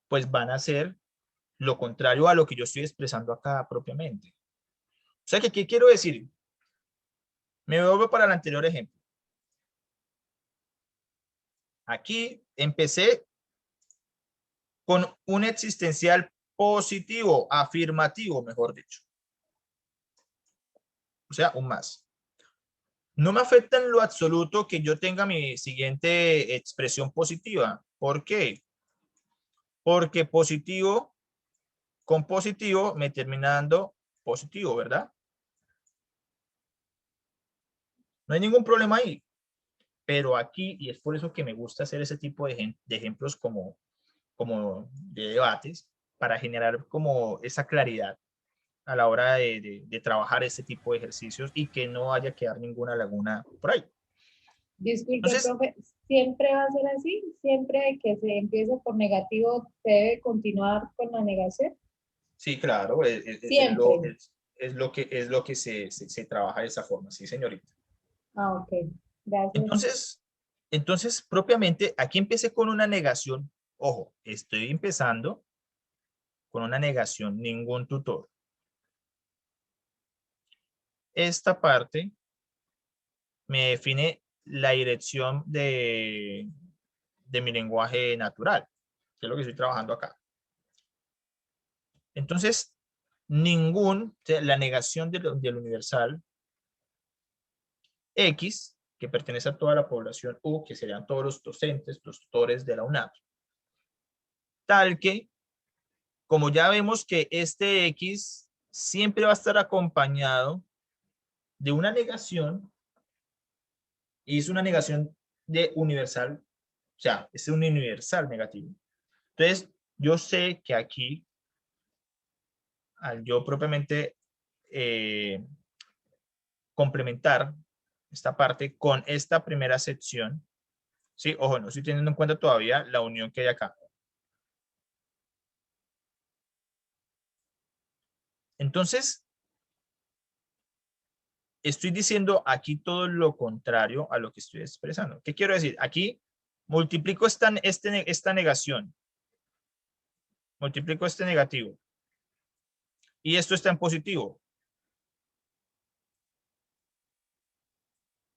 pues van a ser lo contrario a lo que yo estoy expresando acá propiamente. O sea, que ¿qué quiero decir? Me vuelvo para el anterior ejemplo. Aquí empecé con un existencial positivo, afirmativo, mejor dicho. O sea, un más. No me afecta en lo absoluto que yo tenga mi siguiente expresión positiva. ¿Por qué? Porque positivo con positivo me termina dando positivo, ¿verdad? No hay ningún problema ahí. Pero aquí, y es por eso que me gusta hacer ese tipo de ejemplos como de debates, para generar como esa claridad a la hora de trabajar ese tipo de ejercicios y que no haya que dar ninguna laguna por ahí. Disculpe, Entonces, profe, ¿siempre va a ser así? ¿Siempre que se empiece por negativo debe continuar con la negación? sí, claro, Siempre. es lo que se trabaja de esa forma, sí, señorita. Ah, ok. Gracias. Entonces, propiamente, aquí empecé con una negación. Ojo, estoy empezando con una negación, ningún tutor. Esta parte me define la dirección de mi lenguaje natural, que es lo que estoy trabajando acá. Entonces, la negación del universal X, que pertenece a toda la población U, que serían todos los docentes, los tutores de la UNAP, tal que, como ya vemos que este X siempre va a estar acompañado de una negación, y es una negación de universal, o sea, es un universal negativo. Entonces, yo sé que aquí, al yo propiamente complementar esta parte con esta primera sección, Sí, ojo, no estoy teniendo en cuenta todavía la unión que hay acá. Entonces, estoy diciendo aquí todo lo contrario a lo que estoy expresando. ¿Qué quiero decir? Aquí multiplico esta negación. Multiplico este negativo. Y esto está en positivo.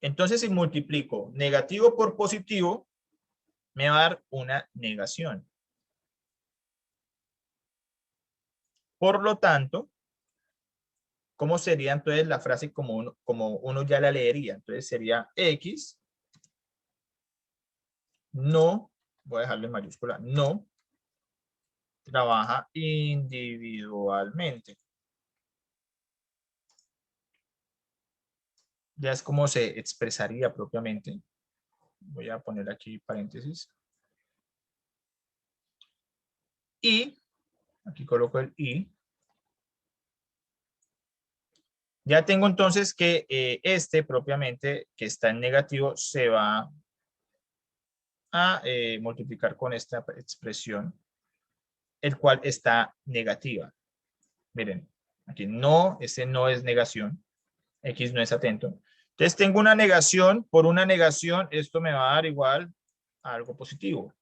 Entonces, si multiplico negativo por positivo, me va a dar una negación. Por lo tanto, ¿cómo sería entonces la frase como uno ya la leería? Entonces sería X, no, voy a dejarlo en mayúscula, no trabaja individualmente. Ya es como se expresaría propiamente. Voy a poner aquí paréntesis. Y, aquí coloco el y. Ya tengo entonces que este propiamente, que está en negativo, se va a multiplicar con esta expresión, el cual está negativa. Miren, aquí no, ese no es negación. X no es atento. Entonces tengo una negación por una negación. Esto me va a dar igual a algo positivo.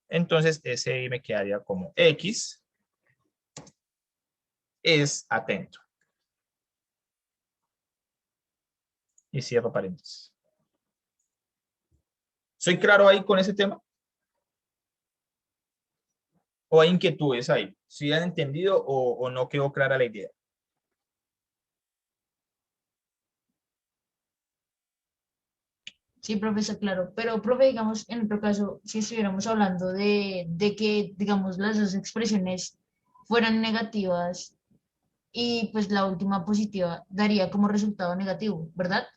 Entonces ese me quedaría como X es atento. Y cierro paréntesis. ¿Soy claro ahí con ese tema? ¿O hay inquietudes ahí? ¿Sí han entendido o no quedó clara la idea? Sí, profesor, claro. Pero, profe, digamos, en otro caso, si estuviéramos hablando de que, digamos, las dos expresiones fueran negativas y pues la última positiva daría como resultado negativo, ¿verdad?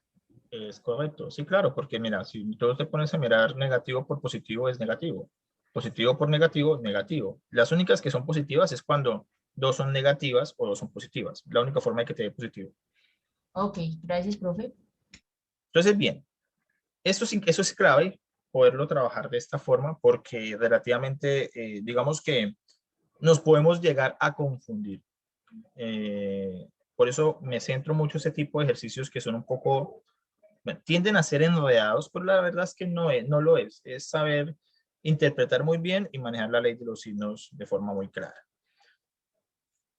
Es correcto. Sí, claro, porque mira, si tú te pones a mirar negativo por positivo es negativo. Positivo por negativo, negativo. Las únicas que son positivas es cuando dos son negativas o dos son positivas. La única forma de que te dé positivo. Ok, gracias, profe. Entonces, bien, eso es clave poderlo trabajar de esta forma porque relativamente, digamos que nos podemos llegar a confundir. Por eso me centro mucho en ese tipo de ejercicios que son un poco, bueno, tienden a ser enredados, pero la verdad es que no lo es. Es saber interpretar muy bien y manejar la ley de los signos de forma muy clara.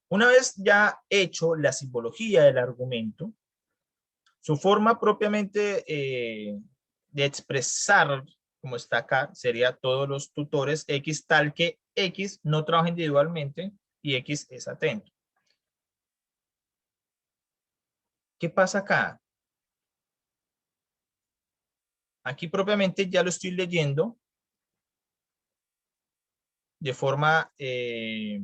Una vez ya hecho la simbología del argumento, su forma propiamente de expresar, como está acá, sería todos los tutores X, tal que X no trabaja individualmente y X es atento. ¿Qué pasa acá? Aquí propiamente ya lo estoy leyendo de forma, ya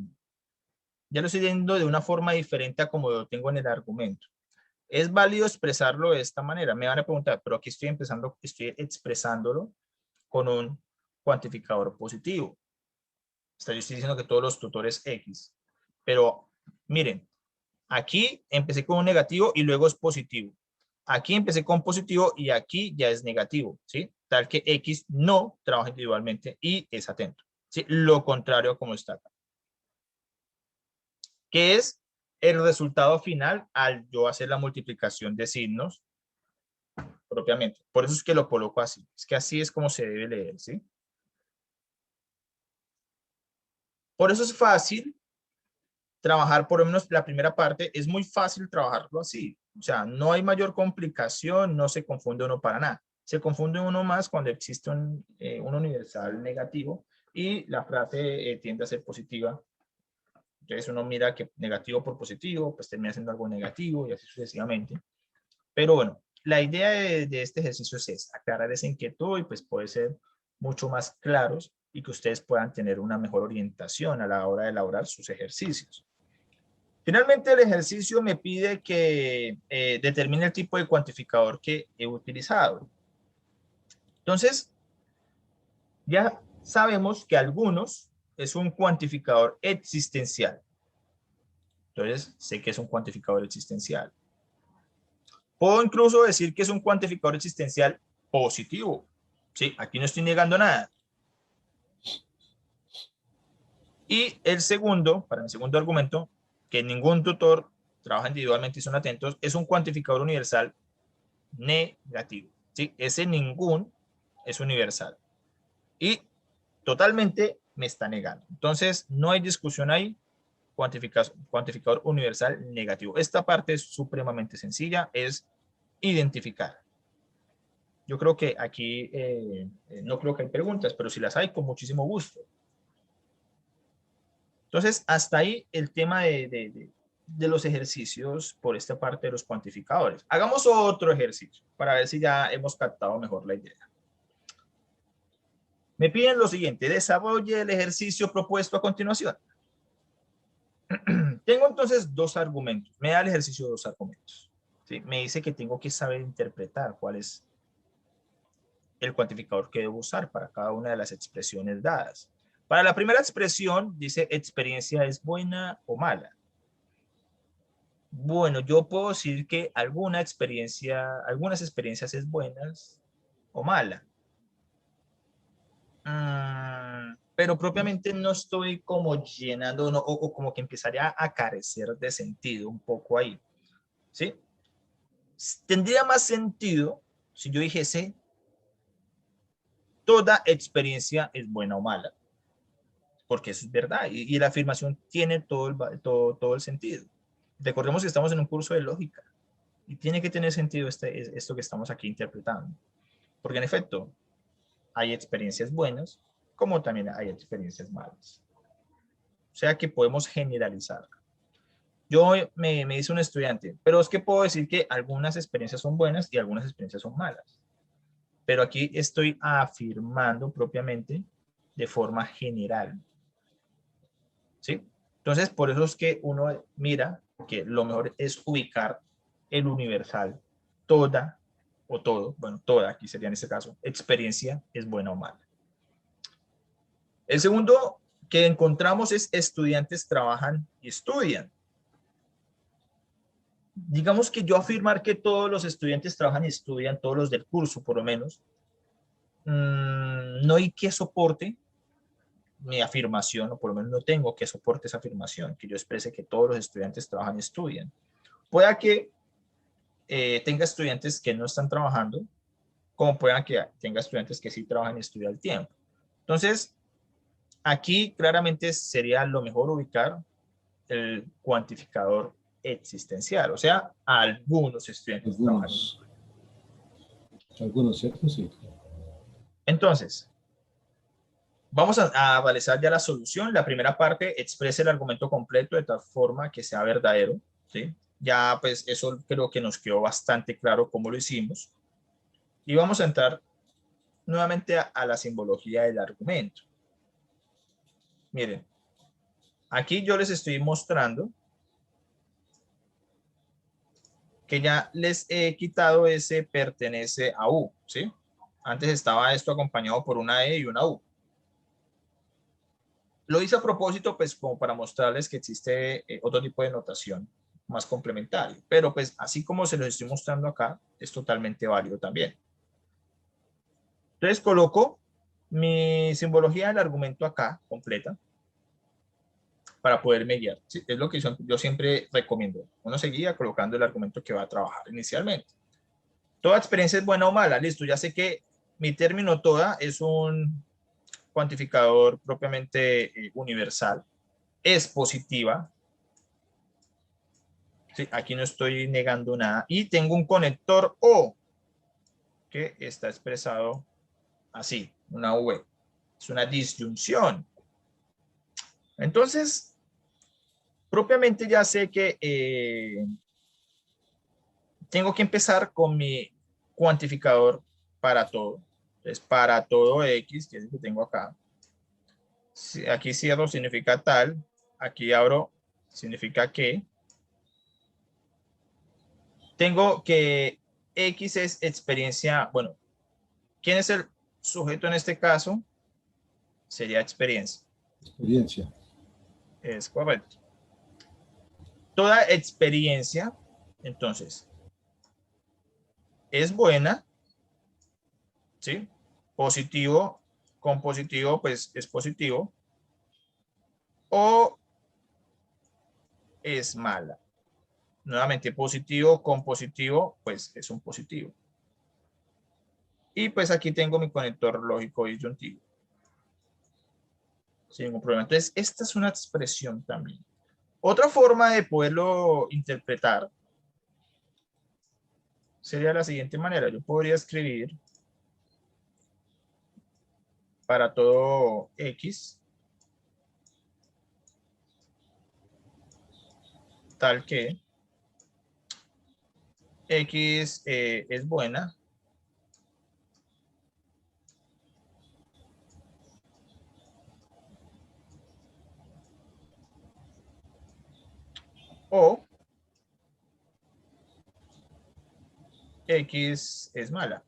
lo estoy leyendo de una forma diferente a como lo tengo en el argumento. Es válido expresarlo de esta manera. Me van a preguntar, pero aquí estoy expresándolo con un cuantificador positivo. Estoy diciendo que todos los tutores X. Pero miren, aquí empecé con un negativo y luego es positivo. Aquí empecé con positivo y aquí ya es negativo, ¿sí? Tal que X no trabaja individualmente y es atento, ¿sí? Lo contrario a como está acá. ¿Qué es el resultado final al yo hacer la multiplicación de signos propiamente? Por eso es que lo coloco así. Es que así es como se debe leer, ¿sí? Por eso es fácil trabajar, por lo menos la primera parte, es muy fácil trabajarlo así. O sea, no hay mayor complicación, no se confunde uno para nada. Se confunde uno más cuando existe un universal negativo y la frase tiende a ser positiva. Entonces uno mira que negativo por positivo, pues termina siendo algo negativo y así sucesivamente. Pero bueno, la idea de este ejercicio es esa, aclarar esa inquietud y pues puede ser mucho más claros y que ustedes puedan tener una mejor orientación a la hora de elaborar sus ejercicios. Finalmente, el ejercicio me pide que determine el tipo de cuantificador que he utilizado. Entonces, ya sabemos que algunos es un cuantificador existencial. Entonces, sé que es un cuantificador existencial. Puedo incluso decir que es un cuantificador existencial positivo. Sí, aquí no estoy negando nada. Y el segundo, para mi segundo argumento, que ningún tutor trabaja individualmente y son atentos, es un cuantificador universal negativo. ¿Sí? Ese ningún es universal. Y totalmente me está negando. Entonces, no hay discusión ahí. Cuantificador universal negativo. Esta parte es supremamente sencilla, es identificar. Yo creo que aquí no creo que hay preguntas, pero si las hay, con muchísimo gusto. Entonces, hasta ahí el tema de los ejercicios por esta parte de los cuantificadores. Hagamos otro ejercicio para ver si ya hemos captado mejor la idea. Me piden lo siguiente: desarrolle el ejercicio propuesto a continuación. Tengo entonces dos argumentos. Me da el ejercicio dos argumentos. ¿Sí? Me dice que tengo que saber interpretar cuál es el cuantificador que debo usar para cada una de las expresiones dadas. Para la primera expresión dice experiencia es buena o mala. Bueno, yo puedo decir que algunas experiencias es buenas o mala. Pero propiamente no estoy como llenando o como que empezaría a carecer de sentido un poco ahí. ¿Sí? Tendría más sentido si yo dijese toda experiencia es buena o mala, porque eso es verdad y la afirmación tiene todo el sentido. Recordemos que estamos en un curso de lógica y tiene que tener sentido esto que estamos aquí interpretando, porque en efecto hay experiencias buenas como también hay experiencias malas. O sea que podemos generalizar. Yo me dice un estudiante, pero es que puedo decir que algunas experiencias son buenas y algunas experiencias son malas. Pero aquí estoy afirmando propiamente de forma general. ¿Sí? Entonces, por eso es que uno mira que lo mejor es ubicar el universal. Toda o todo, bueno, toda aquí sería en este caso, experiencia es buena o mala. El segundo que encontramos es estudiantes trabajan y estudian. Digamos que yo afirmar que todos los estudiantes trabajan y estudian, todos los del curso por lo menos, no hay que soporte mi afirmación, o por lo menos no tengo que soporte esa afirmación, que yo exprese que todos los estudiantes trabajan y estudian. Pueda que tenga estudiantes que no están trabajando, como puedan que tenga estudiantes que sí trabajan y estudian al tiempo. Entonces, aquí claramente sería lo mejor ubicar el cuantificador existencial, o sea, algunos estudiantes trabajan. Algunos, ¿cierto? Sí. Entonces, vamos a analizar ya la solución. La primera parte expresa el argumento completo de tal forma que sea verdadero, ¿sí? Ya pues eso creo que nos quedó bastante claro cómo lo hicimos. Y vamos a entrar nuevamente a la simbología del argumento. Miren, aquí yo les estoy mostrando que ya les he quitado ese pertenece a U, ¿sí? Antes estaba esto acompañado por una E y una U. Lo hice a propósito, pues, como para mostrarles que existe otro tipo de notación más complementario. Pero, pues, así como se los estoy mostrando acá, es totalmente válido también. Entonces, coloco mi simbología del argumento acá, completa, para poderme guiar. ¿Sí? Es lo que yo siempre recomiendo. Uno se guía colocando el argumento que va a trabajar inicialmente. Toda experiencia es buena o mala. Listo, ya sé que mi término toda es un cuantificador propiamente universal. Es positiva. Sí, aquí no estoy negando nada. Y tengo un conector O que está expresado así, una V. Es una disyunción. Entonces, propiamente ya sé que tengo que empezar con mi cuantificador para todo. Entonces, para todo X, que es el que tengo acá. Si aquí cierro significa tal. Aquí abro significa que. Tengo que X es experiencia. Bueno, ¿quién es el sujeto en este caso? Sería experiencia. Experiencia. Es correcto. Toda experiencia, entonces, es buena, ¿sí? positivo con positivo, pues es positivo, o es mala. Nuevamente, positivo con positivo, pues es un positivo. Y pues aquí tengo mi conector lógico disyuntivo. Sin ningún problema. Entonces, esta es una expresión también. Otra forma de poderlo interpretar sería la siguiente manera. Yo podría escribir para todo X tal que X es buena o X es mala.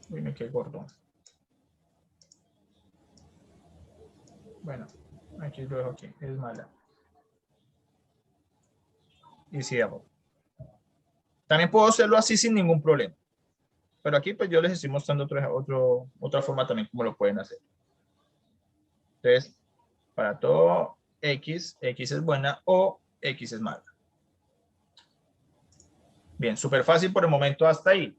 Uy, me quedé gordo. Bueno, aquí lo dejo aquí, es mala. Y cierro. También puedo hacerlo así sin ningún problema. Pero aquí pues yo les estoy mostrando otra forma también como lo pueden hacer. Entonces, para todo X, X es buena o X es mala. Bien, súper fácil por el momento hasta ahí.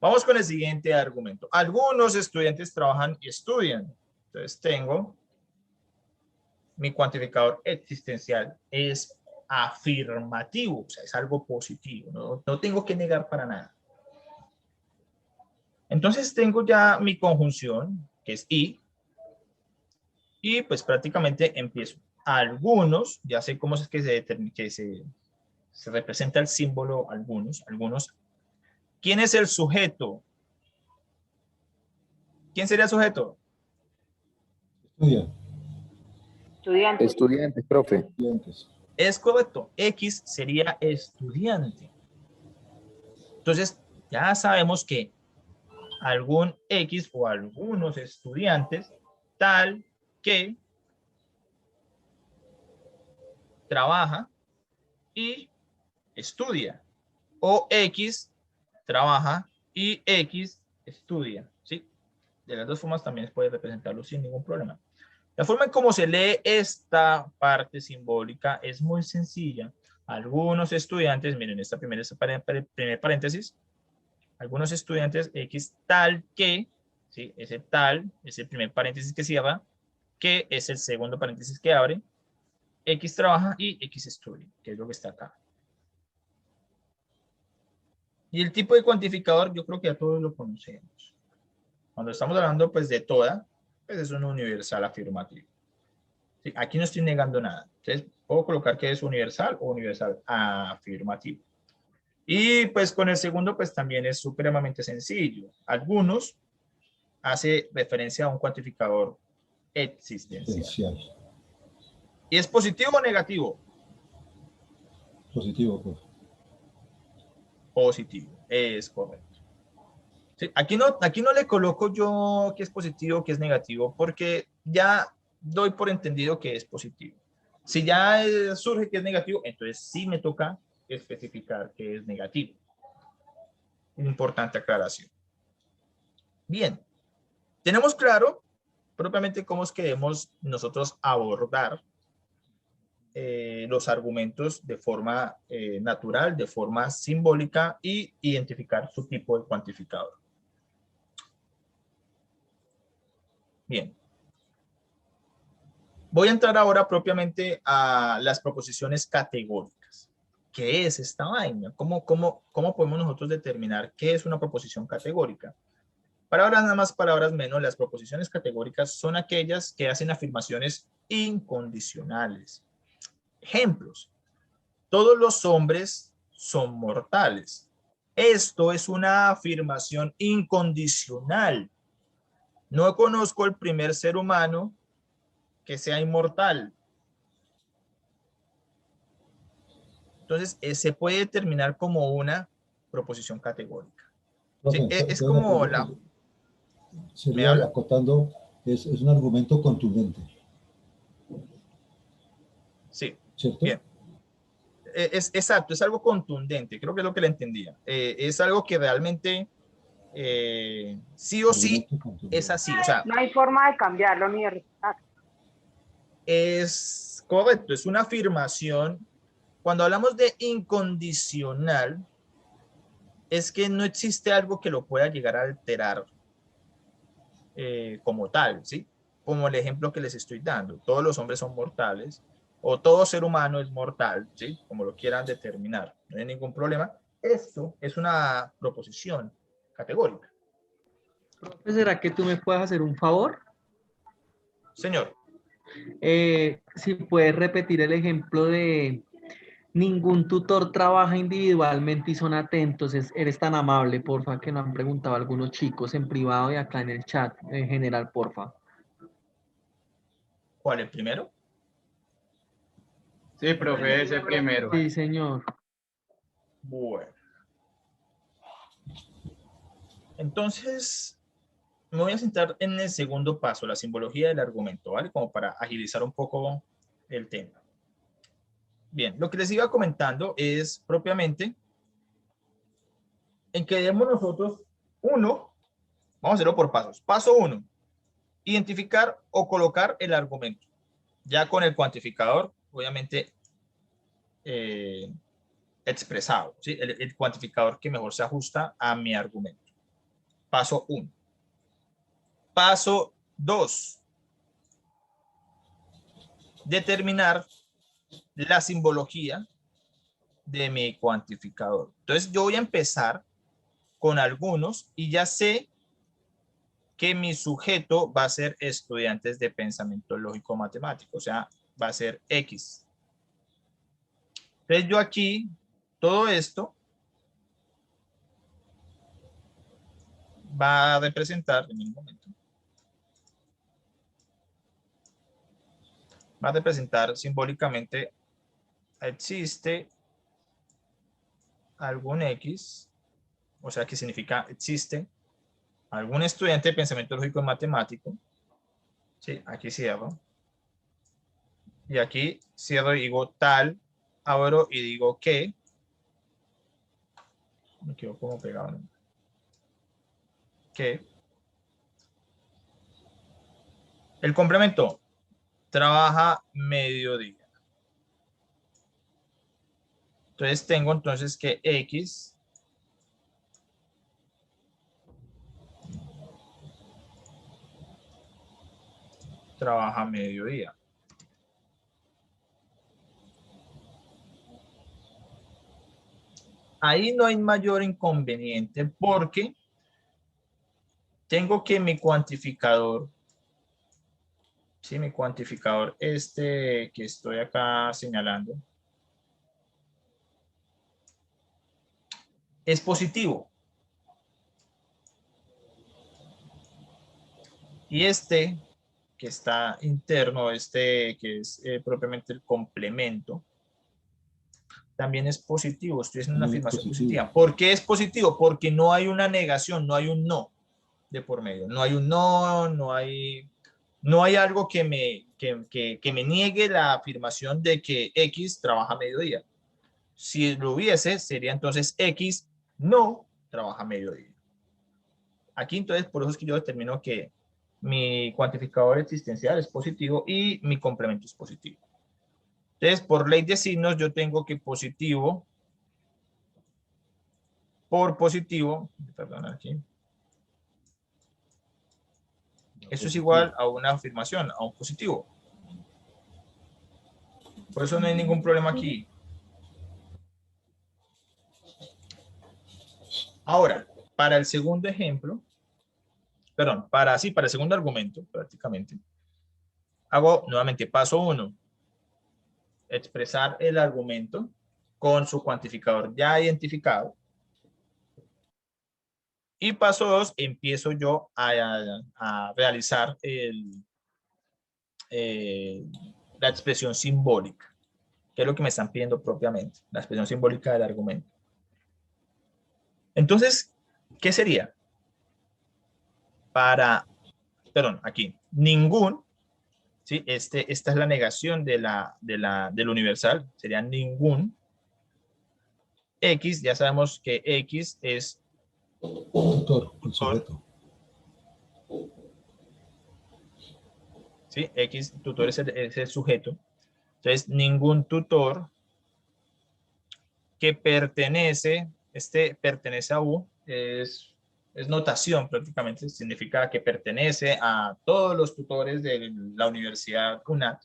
Vamos con el siguiente argumento. Algunos estudiantes trabajan y estudian. Entonces tengo mi cuantificador existencial es afirmativo, o sea, es algo positivo, no tengo que negar para nada. Entonces tengo ya mi conjunción, que es y pues prácticamente empiezo. Algunos, ya sé cómo es que se representa el símbolo algunos. ¿Quién es el sujeto? ¿Quién sería el sujeto? Estudia. Estudiante. Estudiantes, profe. Estudiantes. Es correcto. X sería estudiante. Entonces, ya sabemos que algún X o algunos estudiantes tal que trabaja y estudia. O X trabaja y X estudia. ¿Sí? De las dos formas también se puede representarlo sin ningún problema. La forma en cómo se lee esta parte simbólica es muy sencilla. Algunos estudiantes, miren esta primer paréntesis, algunos estudiantes X tal que, ¿sí? Ese tal es el primer paréntesis que cierra, que es el segundo paréntesis que abre, X trabaja y X estudia, que es lo que está acá. Y el tipo de cuantificador, yo creo que ya todos lo conocemos. Cuando estamos hablando pues de toda, pues es un universal afirmativo. ¿Sí? Aquí no estoy negando nada. Entonces, puedo colocar que es universal o universal afirmativo. Y pues con el segundo, pues también es supremamente sencillo. Algunos hace referencia a un cuantificador existencial. Esencial. ¿Y es positivo o negativo? Positivo, profe. Positivo, es correcto. Sí, aquí no le coloco yo que es positivo, que es negativo, porque ya doy por entendido que es positivo. Si ya surge que es negativo, entonces sí me toca especificar que es negativo. Importante aclaración. Bien, tenemos claro propiamente cómo es que debemos nosotros abordar los argumentos de forma natural, de forma simbólica y identificar su tipo de cuantificador. Bien. Voy a entrar ahora propiamente a las proposiciones categóricas. ¿Qué es esta vaina? ¿Cómo podemos nosotros determinar qué es una proposición categórica? Palabras nada más, palabras menos. Las proposiciones categóricas son aquellas que hacen afirmaciones incondicionales. Ejemplos. Todos los hombres son mortales. Esto es una afirmación incondicional. No conozco el primer ser humano que sea inmortal. Entonces, se puede determinar como una proposición categórica. Profe, Sí, es como la... Sería acotando, es un argumento contundente. Sí, ¿cierto? bien. Es exacto, es algo contundente, creo que es lo que le entendía. Es algo que realmente sí o sí Argumento contundente. es así, o sea, No hay forma de cambiarlo ni de rechazar. es correcto, es una afirmación. Cuando hablamos de incondicional, es que no existe algo que lo pueda llegar a alterar como tal, ¿sí? Como el ejemplo que les estoy dando. Todos los hombres son mortales, o todo ser humano es mortal, ¿sí? Como lo quieran determinar. No hay ningún problema. Esto es una proposición categórica. Profe, ¿será que tú me puedes hacer un favor? Señor, Si puedes repetir el ejemplo de ningún tutor trabaja individualmente y son atentos. Eres tan amable, porfa, que nos han preguntado algunos chicos en privado y acá en el chat en general, porfa. ¿cuál es el primero? Sí, profe, ese primero. Sí, señor. Bueno. Entonces, me voy a centrar en el segundo paso, la simbología del argumento, ¿vale? Como para agilizar un poco el tema. Bien, lo que les iba comentando es propiamente en que debemos nosotros, vamos a hacerlo por pasos. Paso 1, identificar o colocar el argumento. Ya con el cuantificador, obviamente, expresado, ¿sí? El cuantificador que mejor se ajusta a mi argumento. Paso 1. Paso 2. Determinar la simbología de mi cuantificador. Entonces yo voy a empezar con algunos y ya sé que mi sujeto va a ser estudiantes de pensamiento lógico matemático, o sea, va a ser X. Entonces yo aquí, todo esto va a representar, en un momento, va a representar simbólicamente, existe algún X, o sea, que significa existe algún estudiante de pensamiento lógico y matemático. Sí, aquí cierro. Y aquí cierro y digo tal, abro y digo que. Me quedo como pegado, ¿no? Que el complemento trabaja mediodía. Entonces tengo entonces que X trabaja mediodía. Ahí no hay mayor inconveniente porque tengo que mi cuantificador, sí, mi cuantificador que estoy acá señalando, es positivo. Y este que está interno, que es propiamente el complemento, también es positivo. Estoy haciendo una afirmación positiva. ¿Por qué es positivo? Porque no hay una negación, no hay un no de por medio. No hay un no, no hay algo que me niegue la afirmación de que X trabaja a mediodía. Si lo hubiese, sería entonces X no trabaja a mediodía. Aquí entonces, por eso es que yo determino que mi cuantificador existencial es positivo y mi complemento es positivo. Entonces, por ley de signos, yo tengo que positivo por positivo, perdón, aquí. Eso es igual a una afirmación, a un positivo. Por eso no hay ningún problema aquí. Ahora, para el segundo ejemplo, perdón, para el segundo argumento, prácticamente, hago nuevamente paso 1, expresar el argumento con su cuantificador ya identificado. Y paso 2, empiezo yo a realizar la expresión simbólica, que es lo que me están pidiendo propiamente, la expresión simbólica del argumento. Entonces, ¿qué sería? Aquí, ningún, ¿sí? Esta es la negación del universal, sería ningún, X, ya sabemos que X es Tutor, el sujeto. ¿sí? X, tutor es el sujeto. Entonces, ningún tutor que pertenece, pertenece a U, es notación prácticamente, significa que pertenece a todos los tutores de la Universidad UNAT,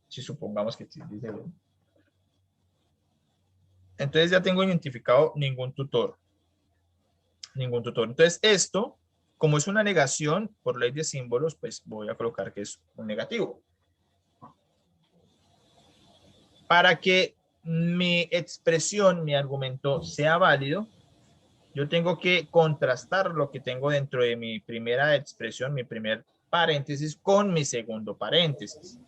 si supongamos que dice U. Entonces ya tengo identificado ningún tutor. Ningún tutor. Entonces esto, como es una negación por ley de símbolos, pues voy a colocar que es un negativo. Para que mi expresión, mi argumento sea válido, yo tengo que contrastar lo que tengo dentro de mi primera expresión, mi primer paréntesis, con mi segundo paréntesis.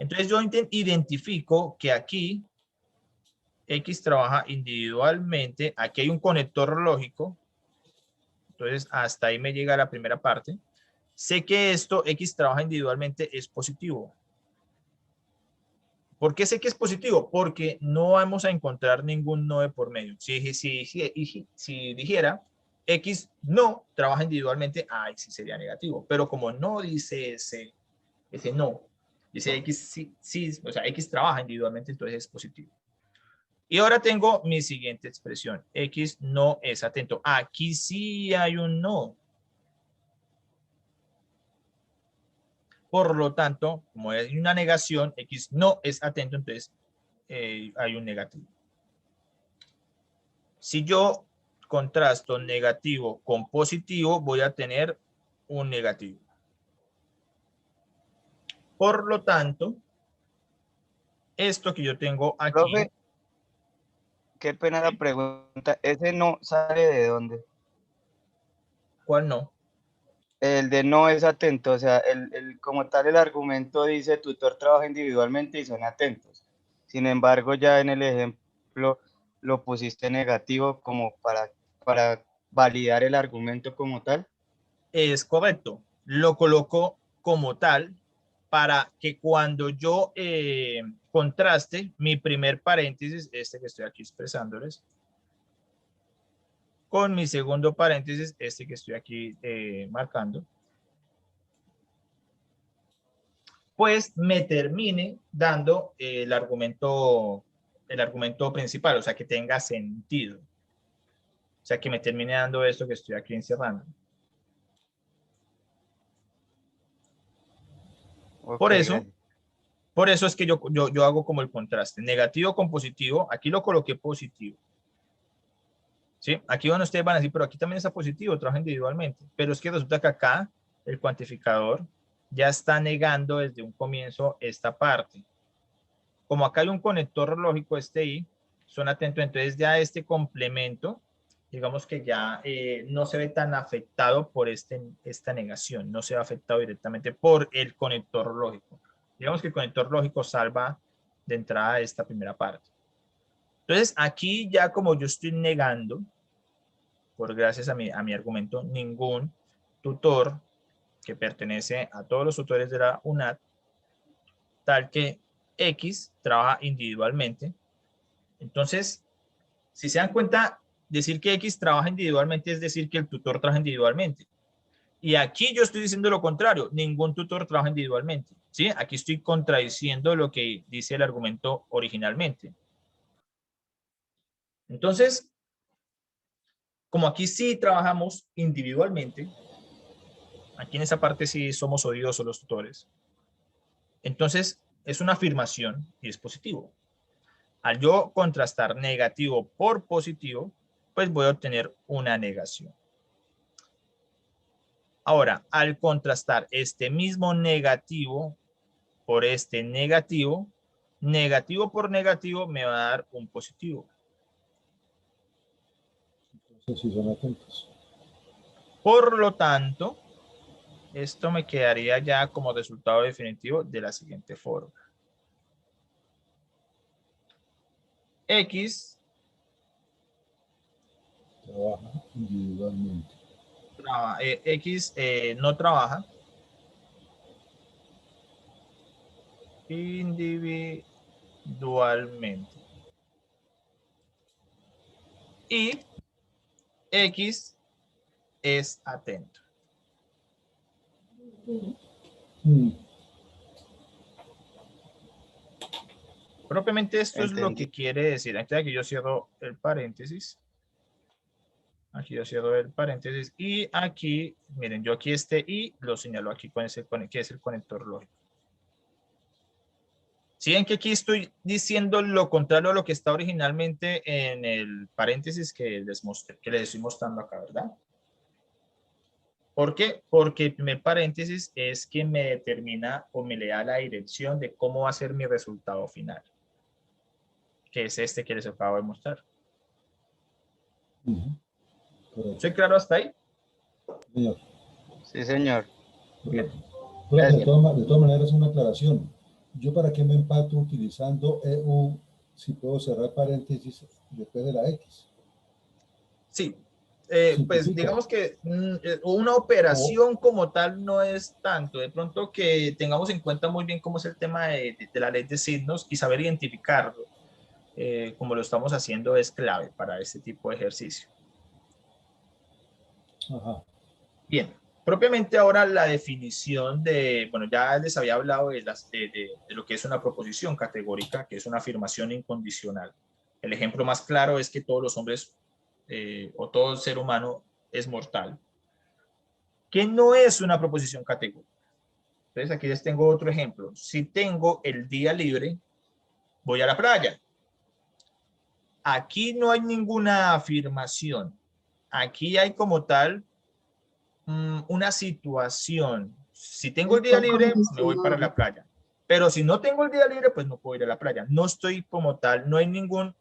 Entonces yo identifico que aquí X trabaja individualmente, aquí hay un conector lógico, entonces hasta ahí me llega la primera parte. Sé que esto X trabaja individualmente es positivo. ¿Por qué sé que es positivo? Porque no vamos a encontrar ningún no de por medio. Si dijera X no trabaja individualmente, ahí sí sería negativo. Pero como no dice ese no, dice X sí, o sea, X trabaja individualmente, entonces es positivo. Y ahora tengo mi siguiente expresión. X no es atento. Aquí sí hay un no. Por lo tanto, como hay una negación, X no es atento, entonces hay un negativo. Si yo contrasto negativo con positivo, voy a tener un negativo. Por lo tanto, esto que yo tengo aquí, Profe, qué pena la pregunta. ¿Ese no sale de dónde? ¿cuál no? El de no es atento, o sea, como tal el argumento dice tutor trabaja individualmente y son atentos. Sin embargo, ya en el ejemplo lo pusiste negativo como para validar el argumento como tal. Es correcto. Lo coloco como tal para que cuando yo contraste mi primer paréntesis, este que estoy aquí expresándoles, con mi segundo paréntesis, este que estoy aquí marcando, pues me termine dando el argumento principal, o sea, que tenga sentido. O sea, que me termine dando esto que estoy aquí encerrando. Ok, gracias. Por eso es que yo hago como el contraste. Negativo con positivo. Aquí lo coloqué positivo. ¿Sí? Aquí bueno, ustedes van a decir, pero aquí también está positivo, trabaja individualmente. Pero es que resulta que acá el cuantificador ya está negando desde un comienzo esta parte. Como acá hay un conector lógico, este I, son atentos, entonces ya este complemento, digamos que ya no se ve tan afectado por esta negación, no se ve afectado directamente por el conector lógico. Digamos que el conector lógico salva de entrada esta primera parte. Entonces aquí ya como yo estoy negando, por gracias a mi argumento, ningún tutor que pertenece a todos los tutores de la UNAT, tal que X trabaja individualmente. Entonces, si se dan cuenta, decir que X trabaja individualmente es decir que el tutor trabaja individualmente. Y aquí yo estoy diciendo lo contrario, ningún tutor trabaja individualmente. ¿Sí? Aquí estoy contradiciendo lo que dice el argumento originalmente. Entonces, como aquí sí trabajamos individualmente, aquí en esa parte sí somos odiosos los tutores, entonces es una afirmación y es positivo. Al yo contrastar negativo por positivo, pues voy a obtener una negación. Ahora, al contrastar este mismo negativo por este negativo, negativo por negativo me va a dar un positivo. Entonces, sí son atentos. Por lo tanto, esto me quedaría ya como resultado definitivo de la siguiente forma. X Trabaja individualmente. X no trabaja individualmente. y X es atento. Mm. Propiamente esto es lo Entendí. que quiere decir. Aquí yo cierro el paréntesis. Aquí yo cierro el paréntesis y aquí, miren, yo aquí y lo señalo aquí con ese que es el conector lógico. Si ven que aquí estoy diciendo lo contrario a lo que está originalmente en el paréntesis que les mostré, que les estoy mostrando acá, ¿verdad? ¿Por qué? Porque el primer paréntesis es que me determina o me le da la dirección de cómo va a ser mi resultado final, que es este que les acabo de mostrar. Ujú. Correcto, ¿Soy claro hasta ahí? señor. Sí, señor. Correcto. Profe, Gracias. de todas maneras, una aclaración. ¿Yo para qué me empato utilizando EU si puedo cerrar paréntesis después de la X? Sí. Pues Simplifica. digamos que una operación como tal no es tanto. De pronto que tengamos en cuenta muy bien cómo es el tema de la ley de signos y saber identificarlo, como lo estamos haciendo, es clave para este tipo de ejercicio. Ajá. Bien, propiamente ahora la definición de, bueno, ya les había hablado de lo que es una proposición categórica, que es una afirmación incondicional. El ejemplo más claro es que todos los hombres o todo ser humano es mortal. ¿Qué no es una proposición categórica? Entonces aquí les tengo otro ejemplo. Si tengo el día libre, voy a la playa. Aquí no hay ninguna afirmación. Aquí hay como tal una situación. Si tengo el día libre, me voy para la playa. Pero si no tengo el día libre, pues no puedo ir a la playa. No estoy como tal, no hay ningún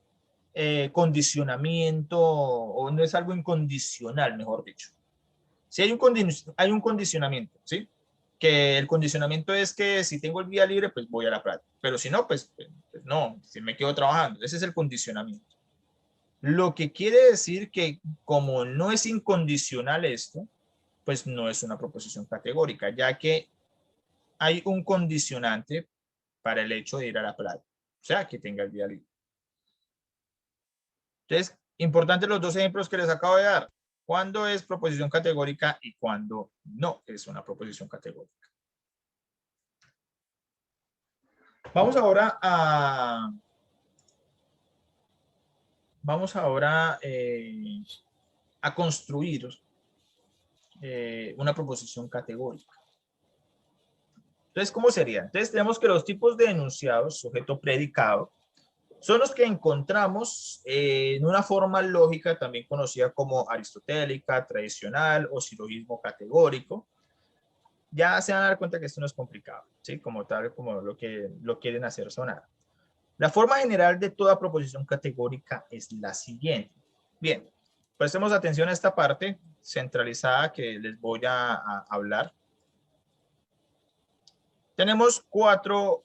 condicionamiento o no es algo incondicional, mejor dicho. Si hay un condicionamiento, ¿sí? Que el condicionamiento es que si tengo el día libre, pues voy a la playa. Pero si no, pues no, si me quedo trabajando. Ese es el condicionamiento. Lo que quiere decir que como no es incondicional esto, pues no es una proposición categórica, ya que hay un condicionante para el hecho de ir a la playa, o sea, que tenga el día libre. Entonces, importante los dos ejemplos que les acabo de dar. ¿Cuándo es proposición categórica y cuándo no es una proposición categórica? Vamos ahora a construir una proposición categórica. Entonces, ¿cómo sería? Entonces, tenemos que los tipos de enunciados, sujeto, predicado, son los que encontramos en una forma lógica también conocida como aristotélica, tradicional o silogismo categórico. Ya se van a dar cuenta que esto no es complicado, ¿sí? Como tal, como lo que lo quieren hacer sonar. La forma general de toda proposición categórica es la siguiente. Bien, prestemos atención a esta parte centralizada que les voy a hablar. Tenemos 4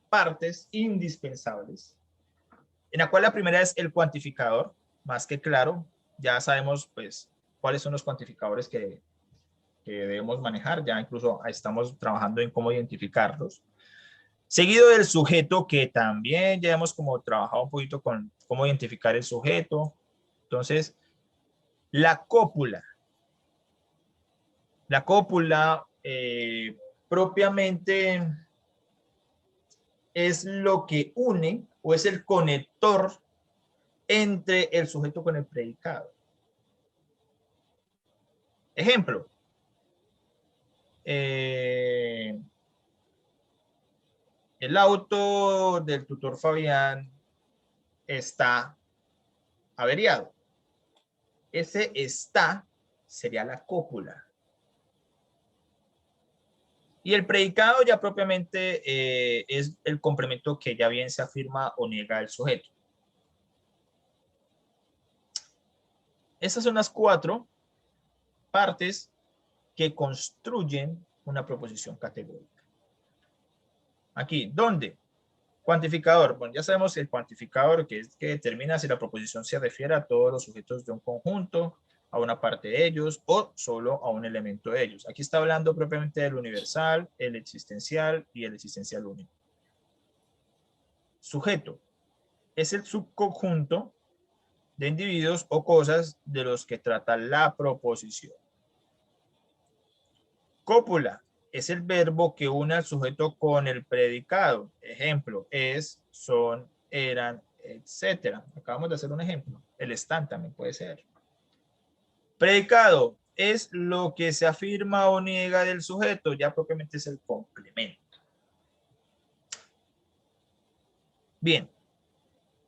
partes indispensables, en la cual la primera es el cuantificador, más que claro, ya sabemos pues cuáles son los cuantificadores que debemos manejar, ya incluso estamos trabajando en cómo identificarlos. Seguido del sujeto, que también ya hemos como trabajado un poquito con cómo identificar el sujeto. Entonces, la cópula propiamente es lo que une o es el conector entre el sujeto con el predicado. Ejemplo. El auto del tutor Fabián está averiado. Ese está sería la cópula. Y el predicado ya propiamente es el complemento que ya bien se afirma o niega el sujeto. Esas son las 4 partes que construyen una proposición categórica. Aquí, ¿dónde? Cuantificador. Bueno, ya sabemos el cuantificador que es que determina si la proposición se refiere a todos los sujetos de un conjunto, a una parte de ellos o solo a un elemento de ellos. Aquí está hablando propiamente del universal, el existencial y el existencial único. Sujeto es el subconjunto de individuos o cosas de los que trata la proposición. Cópula es el verbo que une al sujeto con el predicado. Ejemplo, es, son, eran, etc. Acabamos de hacer un ejemplo. El están también puede ser. Predicado es lo que se afirma o niega del sujeto, ya propiamente es el complemento. Bien,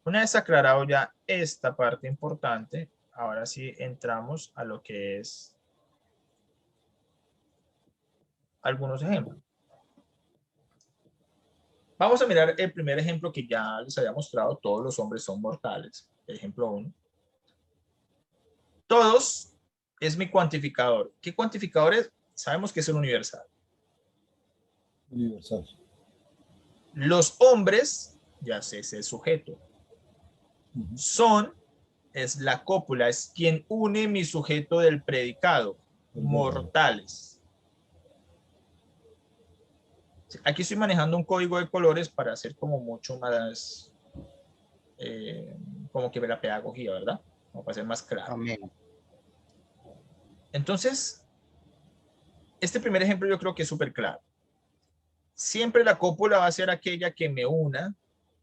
una vez aclarado ya esta parte importante, ahora sí entramos a lo que es algunos ejemplos. Vamos a mirar el primer ejemplo que ya les había mostrado. Todos los hombres son mortales. Ejemplo 1. Todos es mi cuantificador. ¿Qué cuantificador es? Sabemos que es el universal. Universal. Los hombres, ya sé, es el sujeto. Ujú. Son es la cópula, es quien une mi sujeto del predicado. Mortales. Aquí estoy manejando un código de colores para hacer como mucho más, como que la pedagogía, ¿verdad? Como para ser más claro. Amén. Entonces, este primer ejemplo yo creo que es súper claro. Siempre la cópula va a ser aquella que me una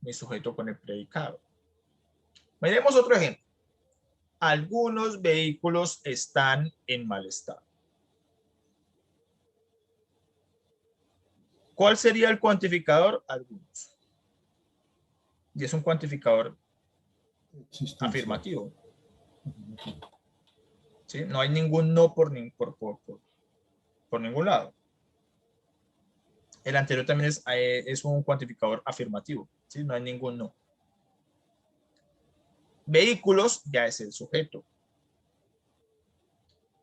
mi sujeto con el predicado. Miremos otro ejemplo. Algunos vehículos están en mal estado. ¿Cuál sería el cuantificador? Algunos. Y es un cuantificador afirmativo. ¿Sí? No hay ningún no por ningún lado. El anterior también es un cuantificador afirmativo. ¿Sí? No hay ningún no. Vehículos ya es el sujeto.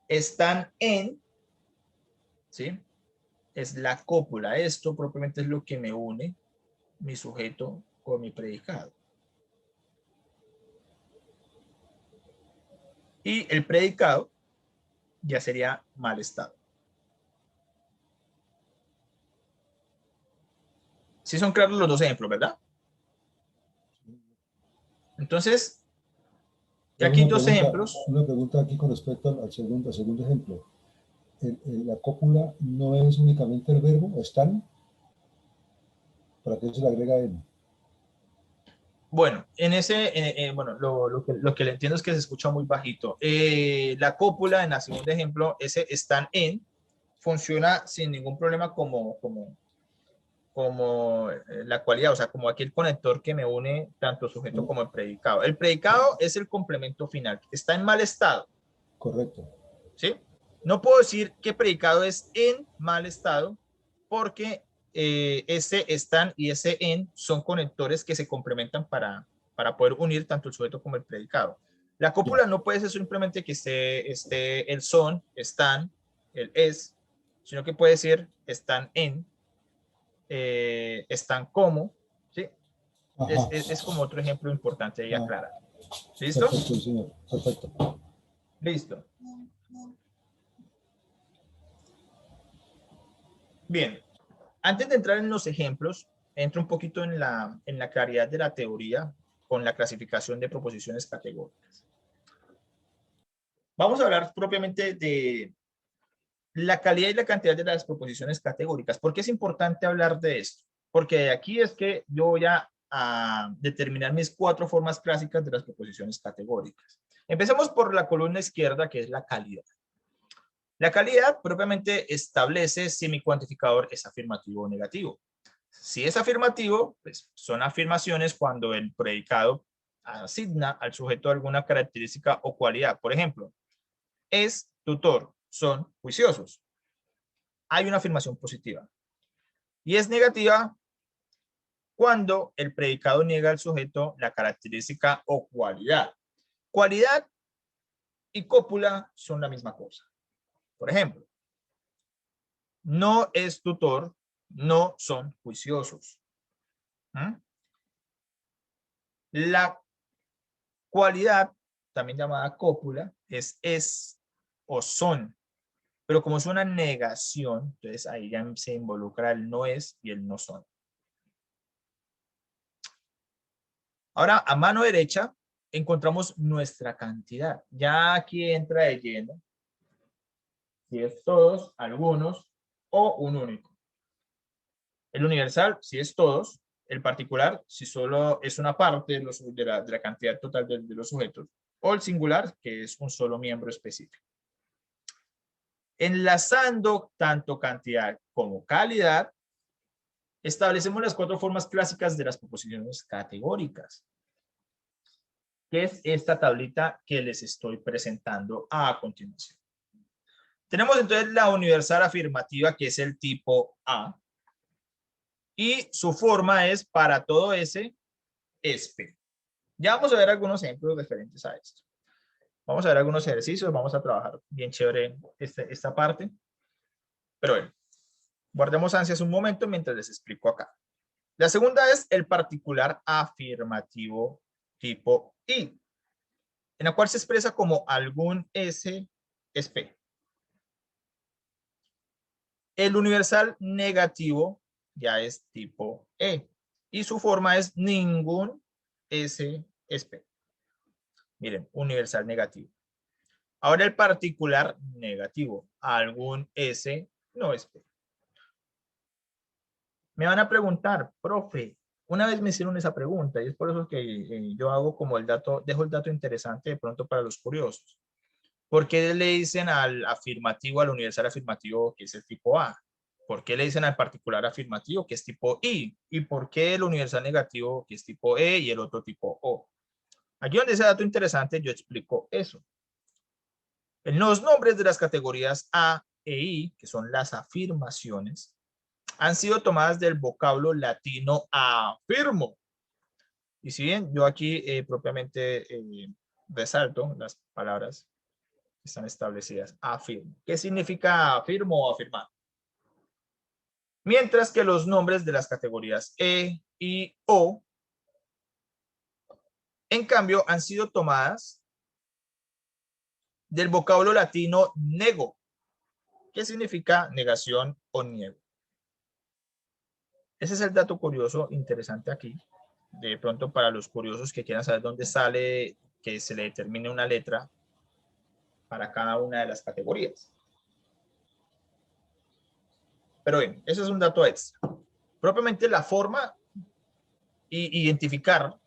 Están en, ¿sí? Es la cópula. Esto propiamente es lo que me une mi sujeto con mi predicado. Y el predicado ya sería mal estado. Sí son claros los dos ejemplos, ¿verdad? Entonces, y aquí dos ejemplos. Una pregunta aquí con respecto al segundo ejemplo. La cópula no es únicamente el verbo, están. ¿Para qué se le agrega en? Bueno, en ese, bueno, lo que le entiendo es que se escucha muy bajito. La cópula en el segundo ejemplo, ese están en, funciona sin ningún problema como la cualidad, o sea, como aquel conector que me une tanto sujeto como el predicado. El predicado es el complemento final. Está en mal estado. Correcto. ¿Sí? No puedo decir que predicado es en mal estado porque ese están y ese en son conectores que se complementan para poder unir tanto el sujeto como el predicado. La cópula no puede ser simplemente que esté el son, están, el es, sino que puede ser están en, están como, ¿sí? Es como otro ejemplo importante ahí aclarar. ¿Listo? Perfecto, señor. Perfecto. Listo. Bien. Antes de entrar en los ejemplos, entro un poquito en la claridad de la teoría con la clasificación de proposiciones categóricas. Vamos a hablar propiamente de la calidad y la cantidad de las proposiciones categóricas. ¿Por qué es importante hablar de esto? Porque aquí es que yo voy a determinar mis 4 formas clásicas de las proposiciones categóricas. Empecemos por la columna izquierda, que es la calidad. La calidad propiamente establece si mi cuantificador es afirmativo o negativo. Si es afirmativo, pues son afirmaciones cuando el predicado asigna al sujeto alguna característica o cualidad. Por ejemplo, es tutor, son juiciosos. Hay una afirmación positiva. Y es negativa cuando el predicado niega al sujeto la característica o cualidad. Cualidad y cópula son la misma cosa. Por ejemplo, no es tutor, no son juiciosos. La cualidad, también llamada cópula, es o son. Pero como es una negación, entonces ahí ya se involucra el no es y el no son. Ahora, a mano derecha, encontramos nuestra cantidad. Ya aquí entra de lleno si es todos, algunos o un único. El universal si es todos, el particular si solo es una parte de la cantidad total de los sujetos, o el singular que es un solo miembro específico. Enlazando tanto cantidad como calidad, establecemos las 4 formas clásicas de las proposiciones categóricas, que es esta tablita que les estoy presentando a continuación. Tenemos entonces la universal afirmativa, que es el tipo A, y su forma es para todo S es P. Ya vamos a ver algunos ejemplos referentes a esto. Vamos a ver algunos ejercicios, vamos a trabajar bien chévere esta parte. Pero bueno, guardemos ansias un momento mientras les explico acá. La segunda es el particular afirmativo tipo I, en la cual se expresa como algún S es P. El universal negativo ya es tipo E y su forma es ningún S es P. Miren, universal negativo. Ahora el particular negativo, algún S no es P. Me van a preguntar, profe, una vez me hicieron esa pregunta y es por eso que yo hago como el dato, dejo el dato interesante de pronto para los curiosos. ¿Por qué le dicen al afirmativo, al universal afirmativo, que es el tipo A? ¿Por qué le dicen al particular afirmativo, que es tipo I? ¿Y por qué el universal negativo, que es tipo E, y el otro tipo O? Aquí donde ese dato interesante, yo explico eso. En los nombres de las categorías A e I, que son las afirmaciones, han sido tomadas del vocablo latino afirmo. Y si bien yo aquí propiamente resalto las palabras que están establecidas, afirmo. ¿Qué significa afirmo o afirmar? Mientras que los nombres de las categorías E y O, en cambio, han sido tomadas del vocablo latino nego. ¿Qué significa negación o niego? Ese es el dato curioso, interesante aquí. De pronto para los curiosos que quieran saber dónde sale que se le determine una letra para cada una de las categorías. Pero bien, eso es un dato extra. Propiamente la forma y identificar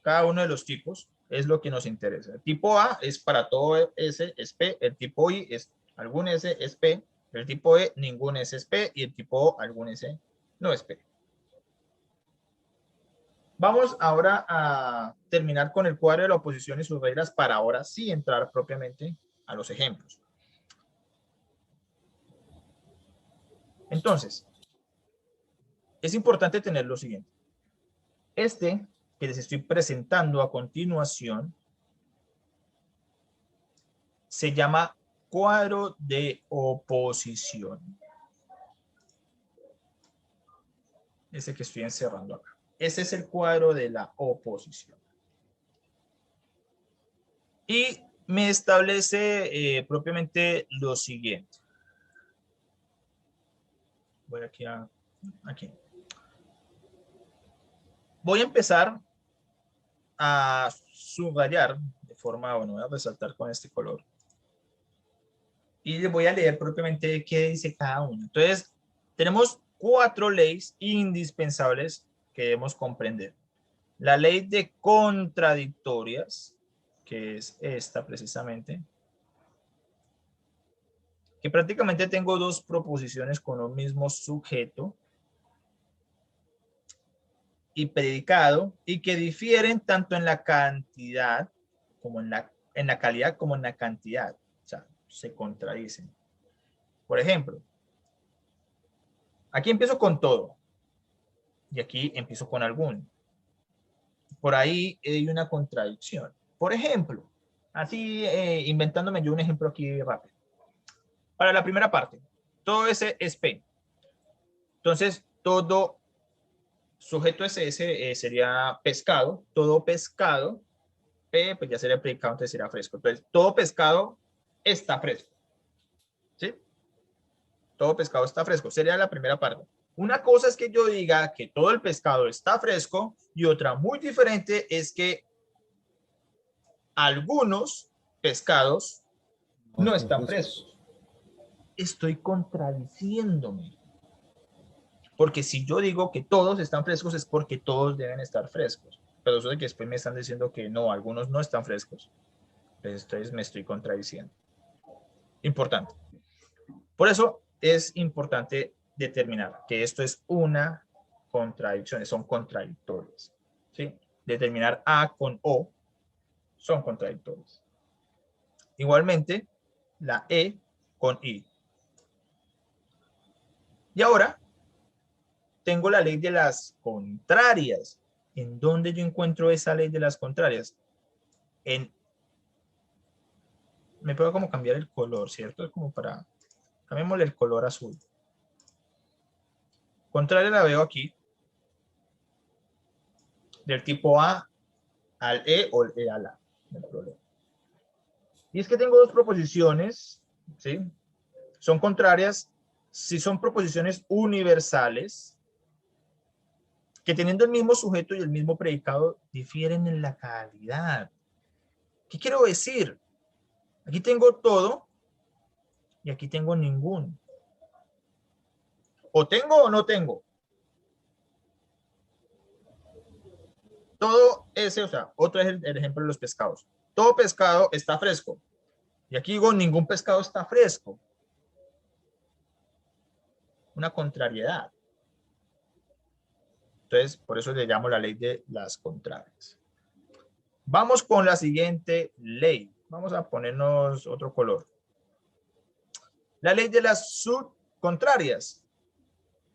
cada uno de los tipos es lo que nos interesa. El tipo A es para todo S es P, el tipo I es algún S es P, el tipo E ningún S es P y el tipo O algún S no es P. Vamos ahora a terminar con el cuadro de la oposición y sus reglas para ahora sí entrar propiamente a los ejemplos. Entonces, es importante tener lo siguiente. Este que les estoy presentando a continuación se llama cuadro de oposición. Ese que estoy encerrando acá. Ese es el cuadro de la oposición. Y me establece propiamente lo siguiente. Voy aquí aquí. Voy a empezar a subrayar de forma, bueno, voy a resaltar con este color. Y les voy a leer propiamente qué dice cada uno. Entonces, tenemos 4 leyes indispensables que debemos comprender. La ley de contradictorias, que es esta precisamente, que prácticamente tengo 2 proposiciones con un mismo sujeto y predicado y que difieren tanto en la cantidad como en la calidad como en la cantidad. O sea, se contradicen. Por ejemplo, aquí empiezo con todo y aquí empiezo con algún. Por ahí hay una contradicción. Por ejemplo, así inventándome yo un ejemplo aquí rápido. Para la primera parte, todo ese es P. Entonces, todo sujeto SS sería pescado, todo pescado, P, pues ya sería predicado, entonces sería fresco. Entonces, todo pescado está fresco. ¿Sí? Todo pescado está fresco. Sería la primera parte. Una cosa es que yo diga que todo el pescado está fresco y otra muy diferente es que algunos pescados no están frescos. Estoy contradiciéndome. Porque si yo digo que todos están frescos es porque todos deben estar frescos. Pero eso de que después me están diciendo que no, algunos no están frescos. Pues entonces me estoy contradiciendo. Importante. Por eso es importante determinar que esto es una contradicción, son contradictorias. ¿Sí? Determinar A con O son contradictorias. Igualmente, la E con I. Y ahora tengo la ley de las contrarias. ¿En dónde yo encuentro esa ley de las contrarias? Me puedo como cambiar el color, ¿cierto? Es como para... Cambiémosle el color azul. Contraria la veo aquí. Del tipo A al E o el E al A. No hay problema. Y es que tengo dos proposiciones, ¿sí? Son contrarias si son proposiciones universales que teniendo el mismo sujeto y el mismo predicado difieren en la calidad. ¿Qué quiero decir? Aquí tengo todo y aquí tengo ninguno. O tengo o no tengo. Todo ese, o sea, otro es el ejemplo de los pescados. Todo pescado está fresco. Y aquí digo, ningún pescado está fresco. Una contrariedad. Entonces, por eso le llamo la ley de las contrarias. Vamos con la siguiente ley. Vamos a ponernos otro color. La ley de las subcontrarias.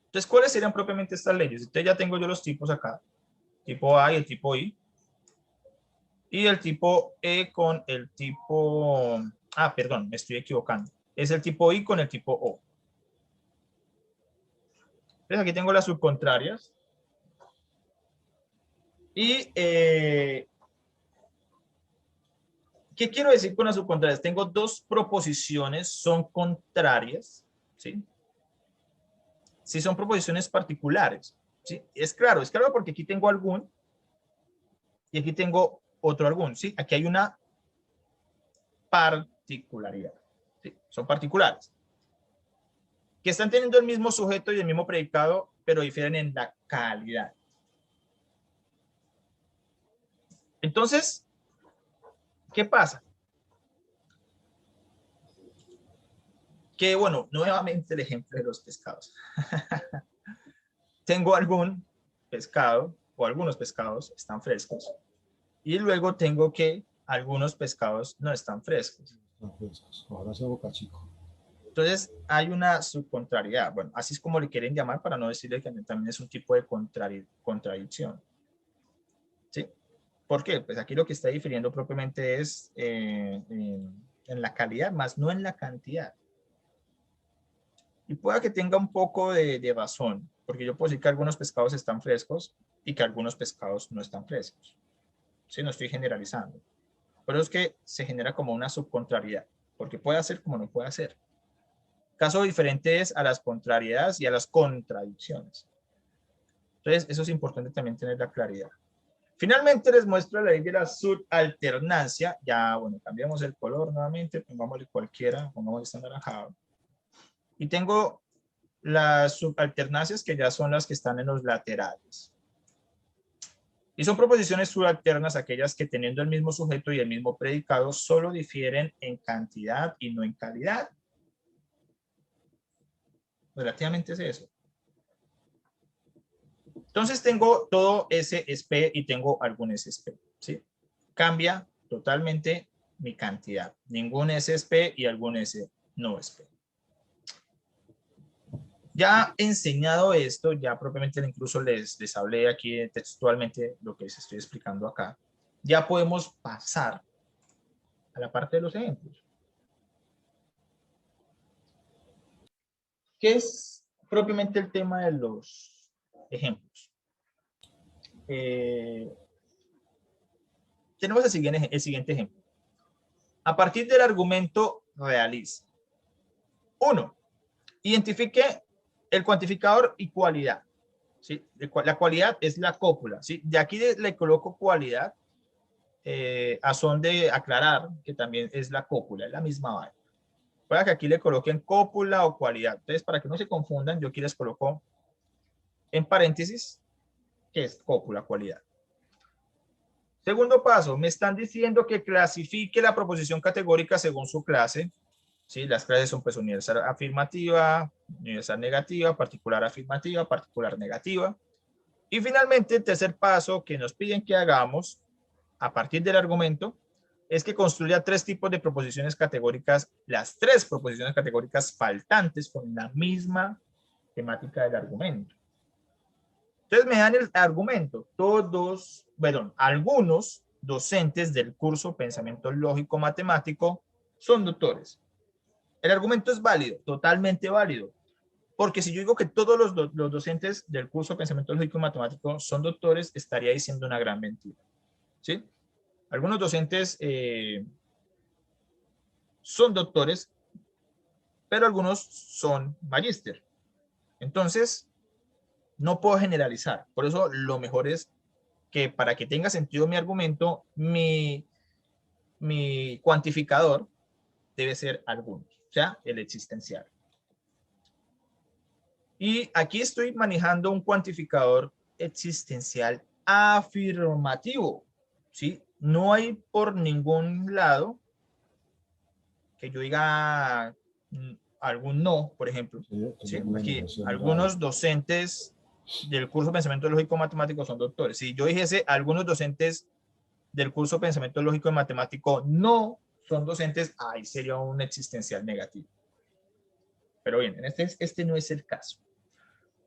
Entonces, ¿cuáles serían propiamente estas leyes? Entonces, ya tengo yo los tipos acá. Tipo A y el tipo I. Y el tipo E con el tipo... Ah, perdón, me estoy equivocando. Es el tipo I con el tipo O. Entonces, aquí tengo las subcontrarias. Y... ¿qué quiero decir con las subcontrarias? Tengo dos proposiciones, son contrarias, ¿sí? Si son proposiciones particulares, ¿sí? Es claro porque aquí tengo algún y aquí tengo otro algún, ¿sí? Aquí hay una particularidad, ¿sí? Son particulares. Que están teniendo el mismo sujeto y el mismo predicado, pero difieren en la calidad. Entonces, ¿qué pasa? Que bueno, nuevamente el ejemplo de los pescados. Tengo algún pescado o algunos pescados están frescos y luego tengo que algunos pescados no están frescos. Están frescos. Ahora se boca chico. Entonces hay una subcontrariedad. Bueno, así es como le quieren llamar para no decirle que también es un tipo de contradicción. ¿Sí? ¿Por qué? Pues aquí lo que está difiriendo propiamente es en la calidad, más no en la cantidad. Y pueda que tenga un poco de razón, porque yo puedo decir que algunos pescados están frescos y que algunos pescados no están frescos. Sí, no estoy generalizando. Pero es que se genera como una subcontrariedad, porque puede hacer como no puede hacer. Caso diferente es a las contrariedades y a las contradicciones. Entonces, eso es importante también tener la claridad. Finalmente les muestro la ley de la subalternancia. Ya, bueno, cambiamos el color nuevamente, pongámosle cualquiera, pongámosle este anaranjado. Y tengo las subalternancias que ya son las que están en los laterales. Y son proposiciones subalternas aquellas que teniendo el mismo sujeto y el mismo predicado solo difieren en cantidad y no en calidad. Relativamente es eso. Entonces tengo todo S es P y tengo algún S es P, ¿sí? Cambia totalmente mi cantidad. Ningún S es P y algún S no es P. Ya enseñado esto, ya propiamente incluso les hablé aquí textualmente lo que les estoy explicando acá. Ya podemos pasar a la parte de los ejemplos. ¿Qué es propiamente el tema de los ejemplos? Tenemos el siguiente ejemplo. A partir del argumento realiza. 1. Identifique el cuantificador y cualidad. ¿Sí? La cualidad es la cópula. ¿Sí? De aquí le coloco cualidad a son de aclarar que también es la cópula, es la misma vaina. Puede que aquí le coloquen cópula o cualidad. Entonces, para que no se confundan, yo aquí les coloco en paréntesis que es cópula, cualidad. Segundo paso, me están diciendo que clasifique la proposición categórica según su clase. ¿Sí? Las clases son pues universal afirmativa, universal negativa, particular afirmativa, particular negativa. Y finalmente, el tercer paso que nos piden que hagamos a partir del argumento es que construya tres tipos de proposiciones categóricas, las tres proposiciones categóricas faltantes con la misma temática del argumento. Entonces me dan el argumento. Algunos docentes del curso Pensamiento Lógico Matemático son doctores. El argumento es válido, totalmente válido. Porque si yo digo que todos los docentes del curso Pensamiento Lógico Matemático son doctores, estaría diciendo una gran mentira. ¿Sí? Algunos docentes son doctores, pero algunos son magíster. Entonces, no puedo generalizar. Por eso lo mejor es que para que tenga sentido mi argumento, mi cuantificador debe ser algunos, o sea, el existencial. Y aquí estoy manejando un cuantificador existencial afirmativo, ¿sí? No hay por ningún lado que yo diga algún no, por ejemplo. ¿Sí? Aquí, algunos docentes del curso Pensamiento Lógico Matemático son doctores. Si yo dijese algunos docentes del curso Pensamiento Lógico y Matemático no son docentes, ahí sería un existencial negativo. Pero bien, en este no es el caso.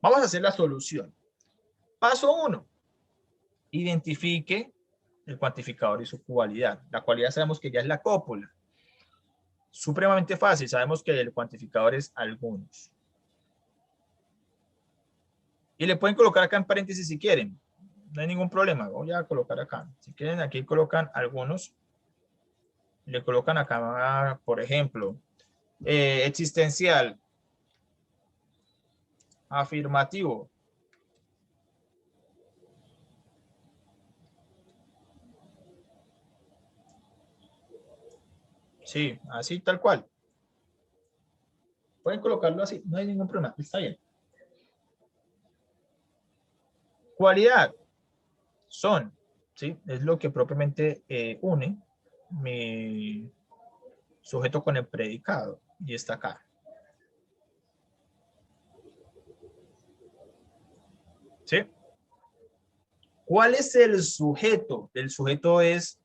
Vamos a hacer la solución. Paso 1. Identifique el cuantificador y su cualidad. La cualidad sabemos que ya es la cópula. Supremamente fácil. Sabemos que el cuantificador es algunos. Y le pueden colocar acá en paréntesis si quieren. No hay ningún problema. Voy a colocar acá. Si quieren, aquí colocan algunos. Le colocan acá, por ejemplo, existencial, afirmativo. Sí, así tal cual. Pueden colocarlo así, no hay ningún problema, está bien. Cualidad son, ¿sí? Es lo que propiamente une mi sujeto con el predicado y está acá. ¿Sí? ¿Cuál es el sujeto? El sujeto es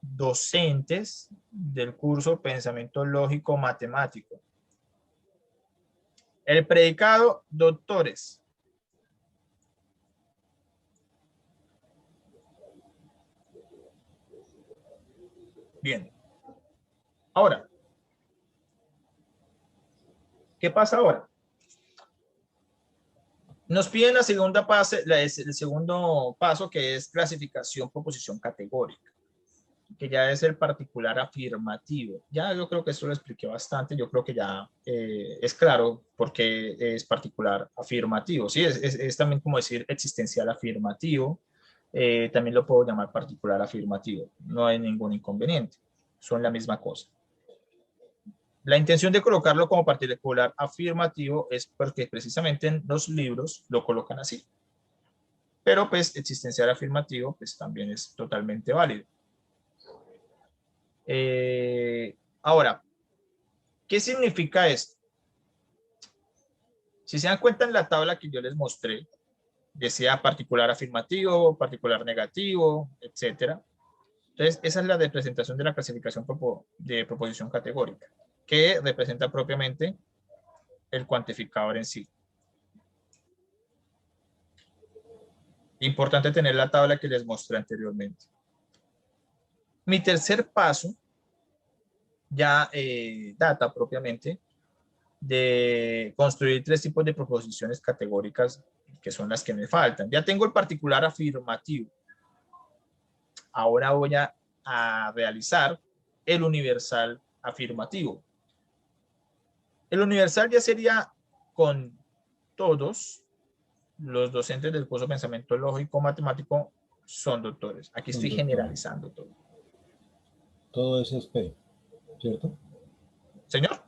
docentes del curso Pensamiento Lógico Matemático. El predicado, doctores. Bien. Ahora, ¿qué pasa ahora? Nos piden la segunda fase, el segundo paso, que es clasificación, proposición categórica, que ya es el particular afirmativo. Ya yo creo que esto lo expliqué bastante, yo creo que ya es claro por qué es particular afirmativo. Sí, es también como decir existencial afirmativo, también lo puedo llamar particular afirmativo, no hay ningún inconveniente, son la misma cosa. La intención de colocarlo como particular afirmativo es porque precisamente en los libros lo colocan así. Pero pues existencial afirmativo pues también es totalmente válido. Ahora, ¿qué significa esto? Si se dan cuenta en la tabla que yo les mostré, decía particular afirmativo, particular negativo, etcétera. Entonces, esa es la representación de la clasificación de proposición categórica, que representa propiamente el cuantificador en sí. Importante tener la tabla que les mostré anteriormente. Mi tercer paso ya data propiamente de construir tres tipos de proposiciones categóricas que son las que me faltan. Ya tengo el particular afirmativo. Ahora voy a realizar el universal afirmativo. El universal ya sería con todos los docentes del curso de Pensamiento Lógico Matemático son doctores. Aquí Son estoy doctores. generalizando todo. Todo ese es P, ¿cierto? Señor,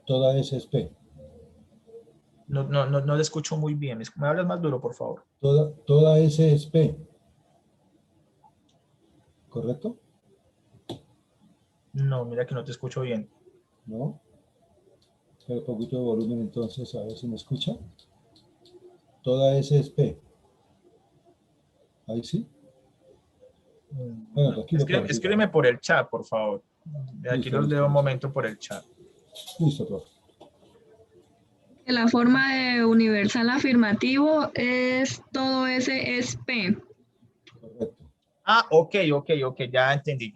Toda ese es P. no le escucho muy bien. ¿Me hablas más duro, por favor? Toda ese es P. ¿Correcto? No, mira que no te escucho bien. ¿No? Espera un poquito de volumen entonces, a ver si me escucha. Toda ese es P. Ahí sí. Bueno, tranquilo, profe. Escríbeme por el chat, por favor. Aquí Listo, los listo, leo un listo. momento por el chat. Listo, profe. La forma de universal afirmativo es todo ese es P. Correcto. Ah, ok, ya entendí.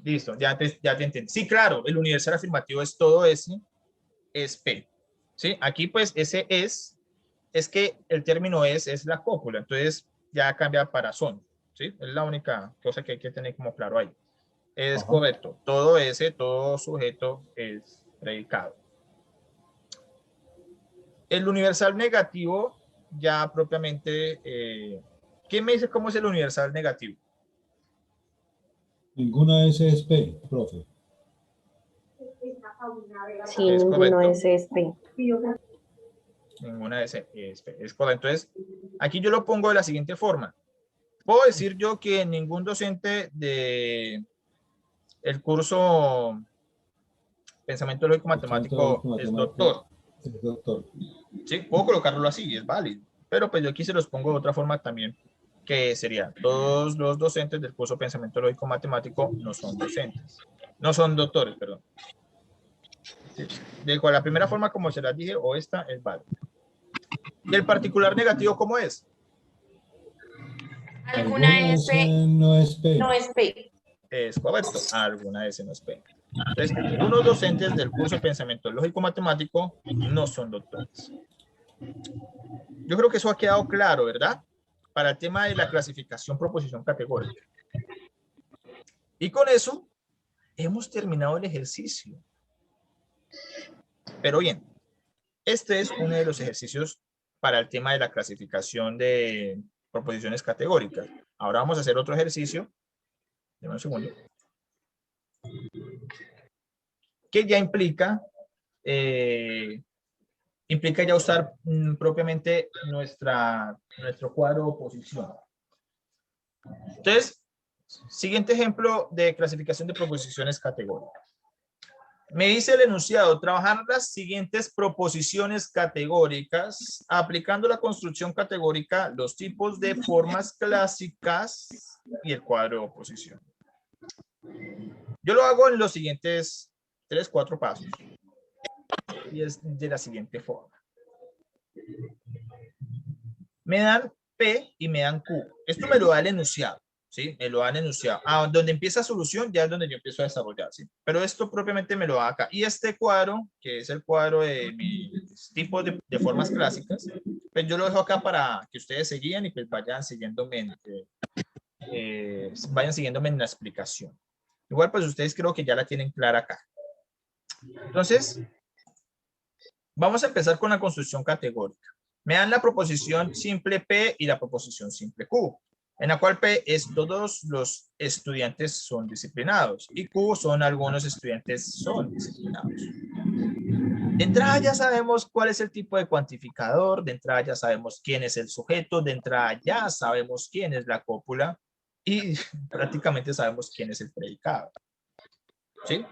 Listo, ya te entendí. Sí, claro, el universal afirmativo es todo ese, es P. ¿Sí? Aquí pues ese es que el término es la cópula, entonces ya cambia para son. ¿Sí? Es la única cosa que hay que tener como claro ahí. Es Ajá. correcto, todo ese, todo sujeto es predicado. El universal negativo ya propiamente, ¿quién me dice cómo es el universal negativo? Ninguna S es P, profe. Sí, Es ninguno correcto. es P. Ninguna de esas es correcto. Entonces, aquí yo lo pongo de la siguiente forma. Puedo decir yo que ningún docente de el curso Pensamiento Lógico Matemático es doctor. Es doctor. Sí, puedo colocarlo así, es válido. Pero pues yo aquí se los pongo de otra forma también, que sería, todos los docentes del curso Pensamiento Lógico Matemático no son docentes. No son doctores, perdón. Sí. De la primera forma, como se las dije, o esta es válida. ¿Y el particular negativo cómo es? Alguna S no es P. no es P. Es correcto, alguna S no es P. Entonces, algunos docentes del curso de Pensamiento Lógico Matemático no son doctores. Yo creo que eso ha quedado claro, ¿verdad? Para el tema de la clasificación proposición categórica. Y con eso hemos terminado el ejercicio. Pero bien, este es uno de los ejercicios para el tema de la clasificación de proposiciones categóricas. Ahora vamos a hacer otro ejercicio. Deme un segundo. Que ya implica ya usar propiamente nuestro cuadro de oposición. Entonces, siguiente ejemplo de clasificación de proposiciones categóricas. Me dice el enunciado, trabajar las siguientes proposiciones categóricas, aplicando la construcción categórica, los tipos de formas clásicas y el cuadro de oposición. Yo lo hago en los siguientes 3-4 pasos. Y es de la siguiente forma. Me dan P y me dan Q. Esto me lo da el enunciado. ¿Sí? Me lo dan enunciado. Donde empieza solución ya es donde yo empiezo a desarrollar, ¿sí? Pero esto propiamente me lo da acá. Y este cuadro, que es el cuadro de mis tipos de formas clásicas, pues yo lo dejo acá para que ustedes se guíen y pues vayan siguiéndome en la explicación. Igual pues ustedes creo que ya la tienen clara acá. Entonces, vamos a empezar con la construcción categórica. Me dan la proposición simple P y la proposición simple Q, en la cual P es todos los estudiantes son disciplinados y Q son algunos estudiantes son disciplinados. De entrada ya sabemos cuál es el tipo de cuantificador, de entrada ya sabemos quién es el sujeto, de entrada ya sabemos quién es la cópula y prácticamente sabemos quién es el predicado. ¿Sí?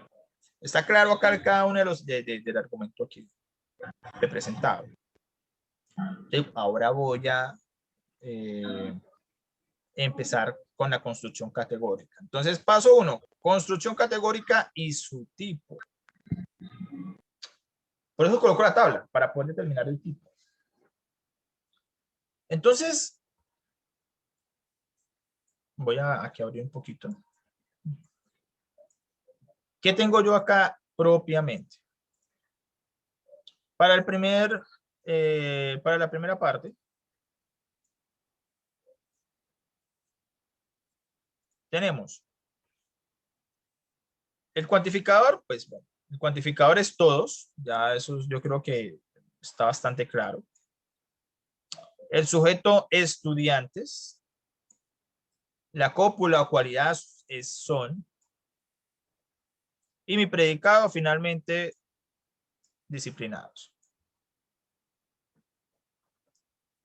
Está claro acá cada uno de los del argumento aquí he presentado. Ahora voy a empezar con la construcción categórica. Entonces, paso 1, construcción categórica y su tipo. Por eso coloco la tabla, para poder determinar el tipo. Entonces, voy a aquí abrir un poquito. ¿Qué tengo yo acá propiamente? Para la primera parte, tenemos el cuantificador, pues bueno, el cuantificador es todos, ya eso yo creo que está bastante claro. El sujeto estudiantes, La cópula o cualidad es son. Y mi predicado finalmente disciplinados.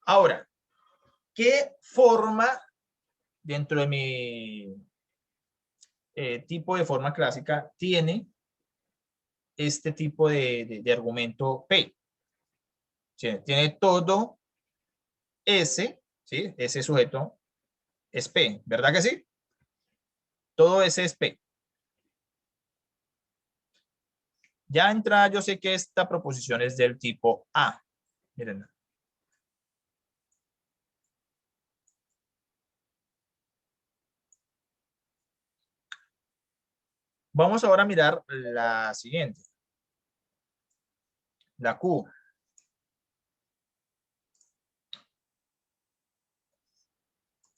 Ahora, ¿qué forma dentro de mi tipo de forma clásica tiene este tipo de argumento P? Tiene todo S, ¿sí? Ese sujeto es P, ¿verdad que sí? Todo S es P. Ya entra, yo sé que esta proposición es del tipo A. Miren. Vamos ahora a mirar la siguiente. La Q.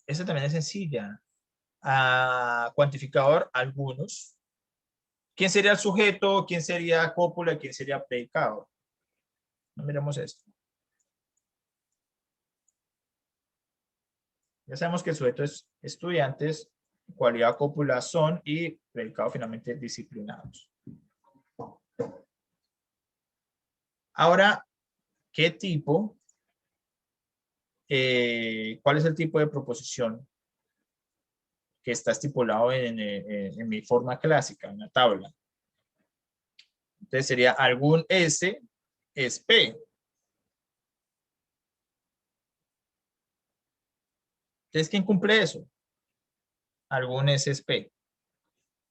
Esta también es sencilla. Cuantificador, algunos. ¿Quién sería el sujeto? ¿Quién sería cópula? ¿Quién sería predicado? No miremos esto. Ya sabemos que el sujeto es estudiantes, cualidad cópula son y predicado finalmente disciplinados. Ahora, ¿qué tipo? ¿Cuál es el tipo de proposición que está estipulado en mi forma clásica, en la tabla? Entonces sería algún S es P. Entonces, ¿quién cumple eso? Algún S es P.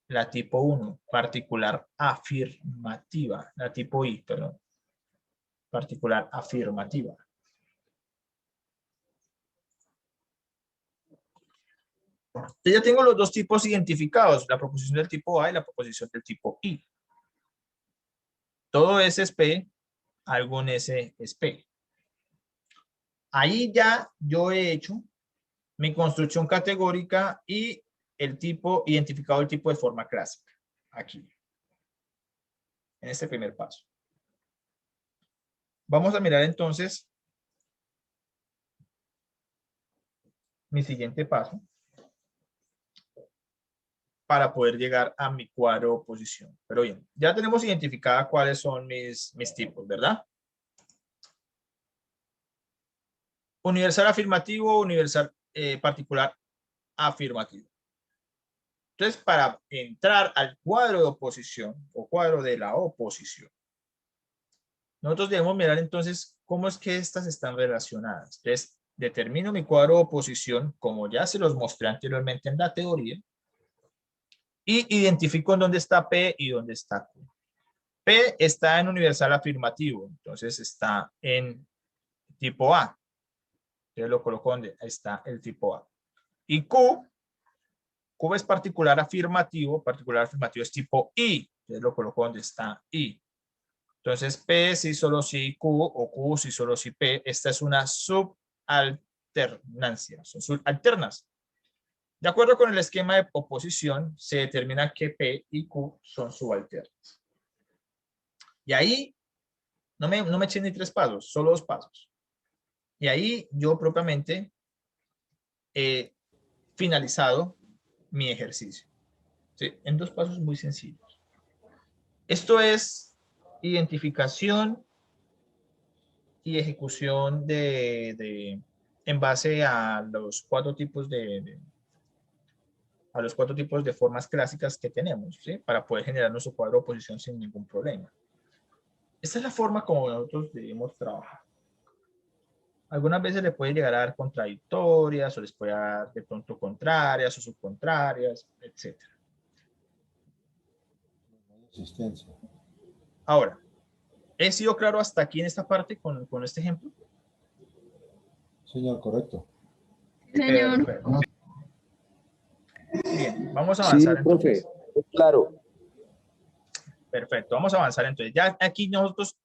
La tipo 1, particular afirmativa. La tipo I, perdón. Particular afirmativa. Entonces ya tengo los dos tipos identificados, la proposición del tipo A y la proposición del tipo I. Todo S es P, algún S es P. Ahí ya yo he hecho mi construcción categórica y el tipo, identificado el tipo de forma clásica. Aquí. En este primer paso. Vamos a mirar entonces mi siguiente paso para poder llegar a mi cuadro de oposición. Pero bien, ya tenemos identificada cuáles son mis tipos, ¿verdad? Universal afirmativo, universal particular afirmativo. Entonces, para entrar al cuadro de oposición o cuadro de la oposición, nosotros debemos mirar entonces cómo es que estas están relacionadas. Entonces, determino mi cuadro de oposición, como ya se los mostré anteriormente en la teoría, y identifico en dónde está P y dónde está Q. P está en universal afirmativo, entonces está en tipo A. Entonces lo coloco donde está el tipo A. Y Q es particular afirmativo es tipo I. Entonces lo coloco donde está I. Entonces P si solo si Q o Q si solo si P. Esta es una subalternancia. Son subalternas. De acuerdo con el esquema de oposición, se determina que P y Q son subalternas. Y ahí no me eché ni 3 pasos, solo 2 pasos. Y ahí yo propiamente he finalizado mi ejercicio. ¿Sí? En 2 pasos muy sencillos. Esto es identificación y ejecución en base a los 4 tipos de formas clásicas que tenemos, ¿sí? Para poder generar nuestro cuadro de oposición sin ningún problema. Esta es la forma como nosotros debemos trabajar. Algunas veces le puede llegar a dar contradictorias o les puede dar de pronto contrarias o subcontrarias, etc. Asistencia. Ahora, ¿he sido claro hasta aquí en esta parte con este ejemplo? Señor, correcto. Señor. Perfecto. Bien, vamos a Sí, avanzar entonces. profe, claro. Perfecto, vamos a avanzar entonces. Ya aquí nosotros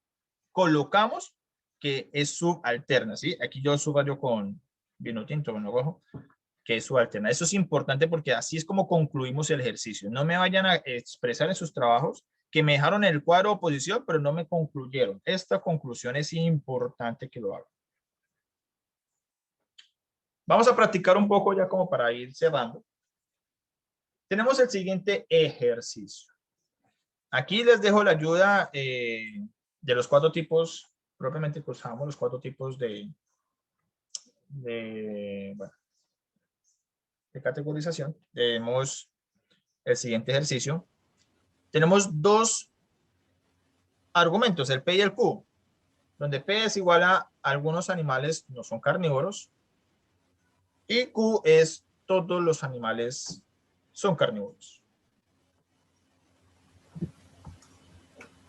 colocamos que es subalterna, ¿sí? Aquí yo subrayo con vino tinto, con rojo, que es subalterna. Eso es importante porque así es como concluimos el ejercicio. No me vayan a expresar en sus trabajos que me dejaron en el cuadro de oposición, pero no me concluyeron. Esta conclusión es importante que lo hagan. Vamos a practicar un poco ya como para ir cerrando. Tenemos el siguiente ejercicio. Aquí les dejo la ayuda de los 4 tipos, propiamente que usamos los 4 tipos de categorización. Tenemos el siguiente ejercicio. Tenemos 2 argumentos, el P y el Q, donde P es igual a algunos animales no son carnívoros y Q es todos los animales son carnívoros.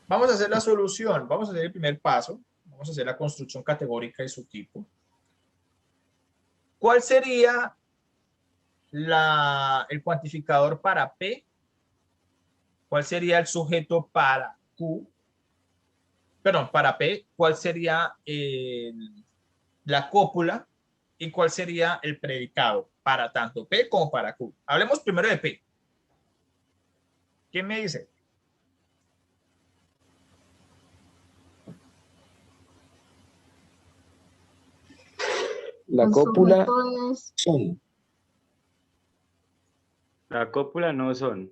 Vamos a hacer la solución, vamos a hacer el primer paso, vamos a hacer la construcción categórica y su tipo. ¿Cuál sería el cuantificador para P? ¿Cuál sería el sujeto para Q? Perdón, para P, ¿cuál sería la cópula? ¿Y cuál sería el predicado para tanto P como para Q? Hablemos primero de P. ¿Quién me dice? La cópula son. La cópula no son.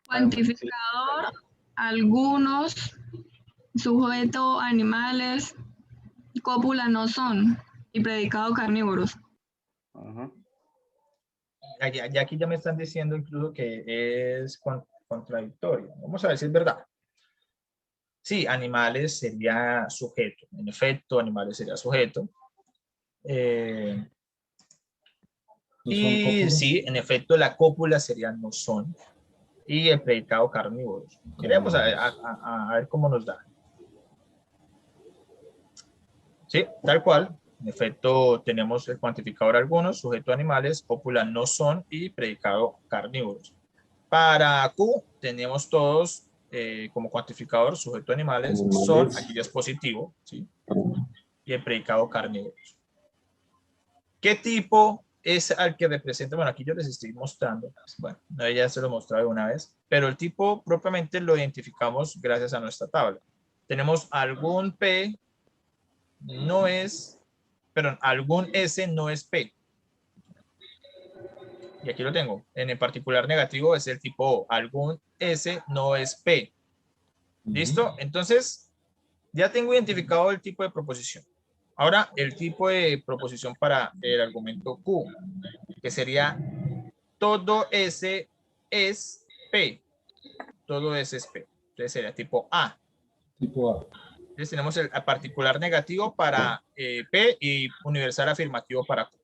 Cuantificador, algunos, sujeto, animales, cópula no son, y predicado carnívoros. Ajá. Y aquí ya me están diciendo incluso que es contradictorio. Vamos a ver si es verdad. Sí, animales sería sujeto. En efecto, animales sería sujeto. Y sí, en efecto, la cópula sería no son. Y el predicado carnívoros. Miremos a ver cómo nos da. Sí, tal cual. En efecto, tenemos el cuantificador algunos, sujeto animales, cópula no son y predicado carnívoros. Para Q tenemos todos como cuantificador, sujeto animales, son, aquí ya es positivo, ¿sí? Y el predicado carnívoros. ¿Qué tipo es al que representa? Bueno, aquí yo les estoy mostrando. Bueno, ya se lo he mostrado una vez, pero el tipo propiamente lo identificamos gracias a nuestra tabla. Tenemos algún P no es, perdón, algún S no es P. Y aquí lo tengo. En el particular negativo es el tipo O. Algún S no es P. ¿Listo? Entonces, ya tengo identificado el tipo de proposición. Ahora, el tipo de proposición para el argumento Q, que sería todo S es P. Todo S es P. Entonces sería tipo A. Tipo A. Entonces tenemos el particular negativo para P y universal afirmativo para Q.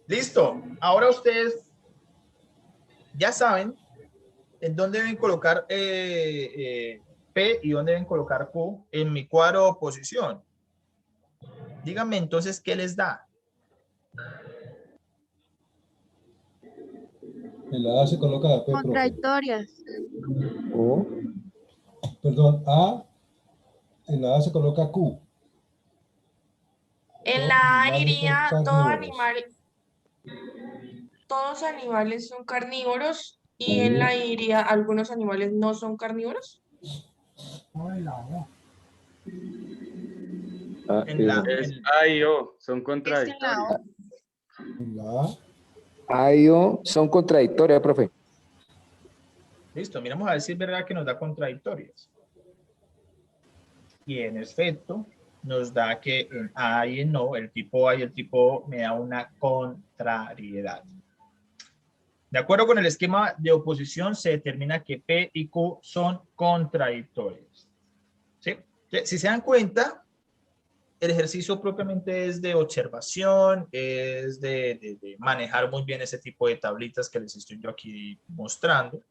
Listo. Ahora ustedes ya saben en dónde deben colocar P y dónde deben colocar Q en mi cuadro de oposición. Díganme entonces qué les da. En la A se coloca la P, Contradictorias. O. Perdón, A. En la A se coloca Q. En la A Animales iría son todo carnívoros. animal, todos animales son carnívoros y en la I iría algunos animales no son carnívoros. Es A y O, son contradictorios. En la A. A y O son contradictorias, profe. Listo, miramos a ver si es verdad que nos da contradictorias. Y en efecto, nos da que en A y en no, el tipo A y el tipo O me da una contrariedad. De acuerdo con el esquema de oposición, se determina que P y Q son contradictorios. ¿Sí? Si se dan cuenta, el ejercicio propiamente es de observación, es de manejar muy bien ese tipo de tablitas que les estoy yo aquí mostrando.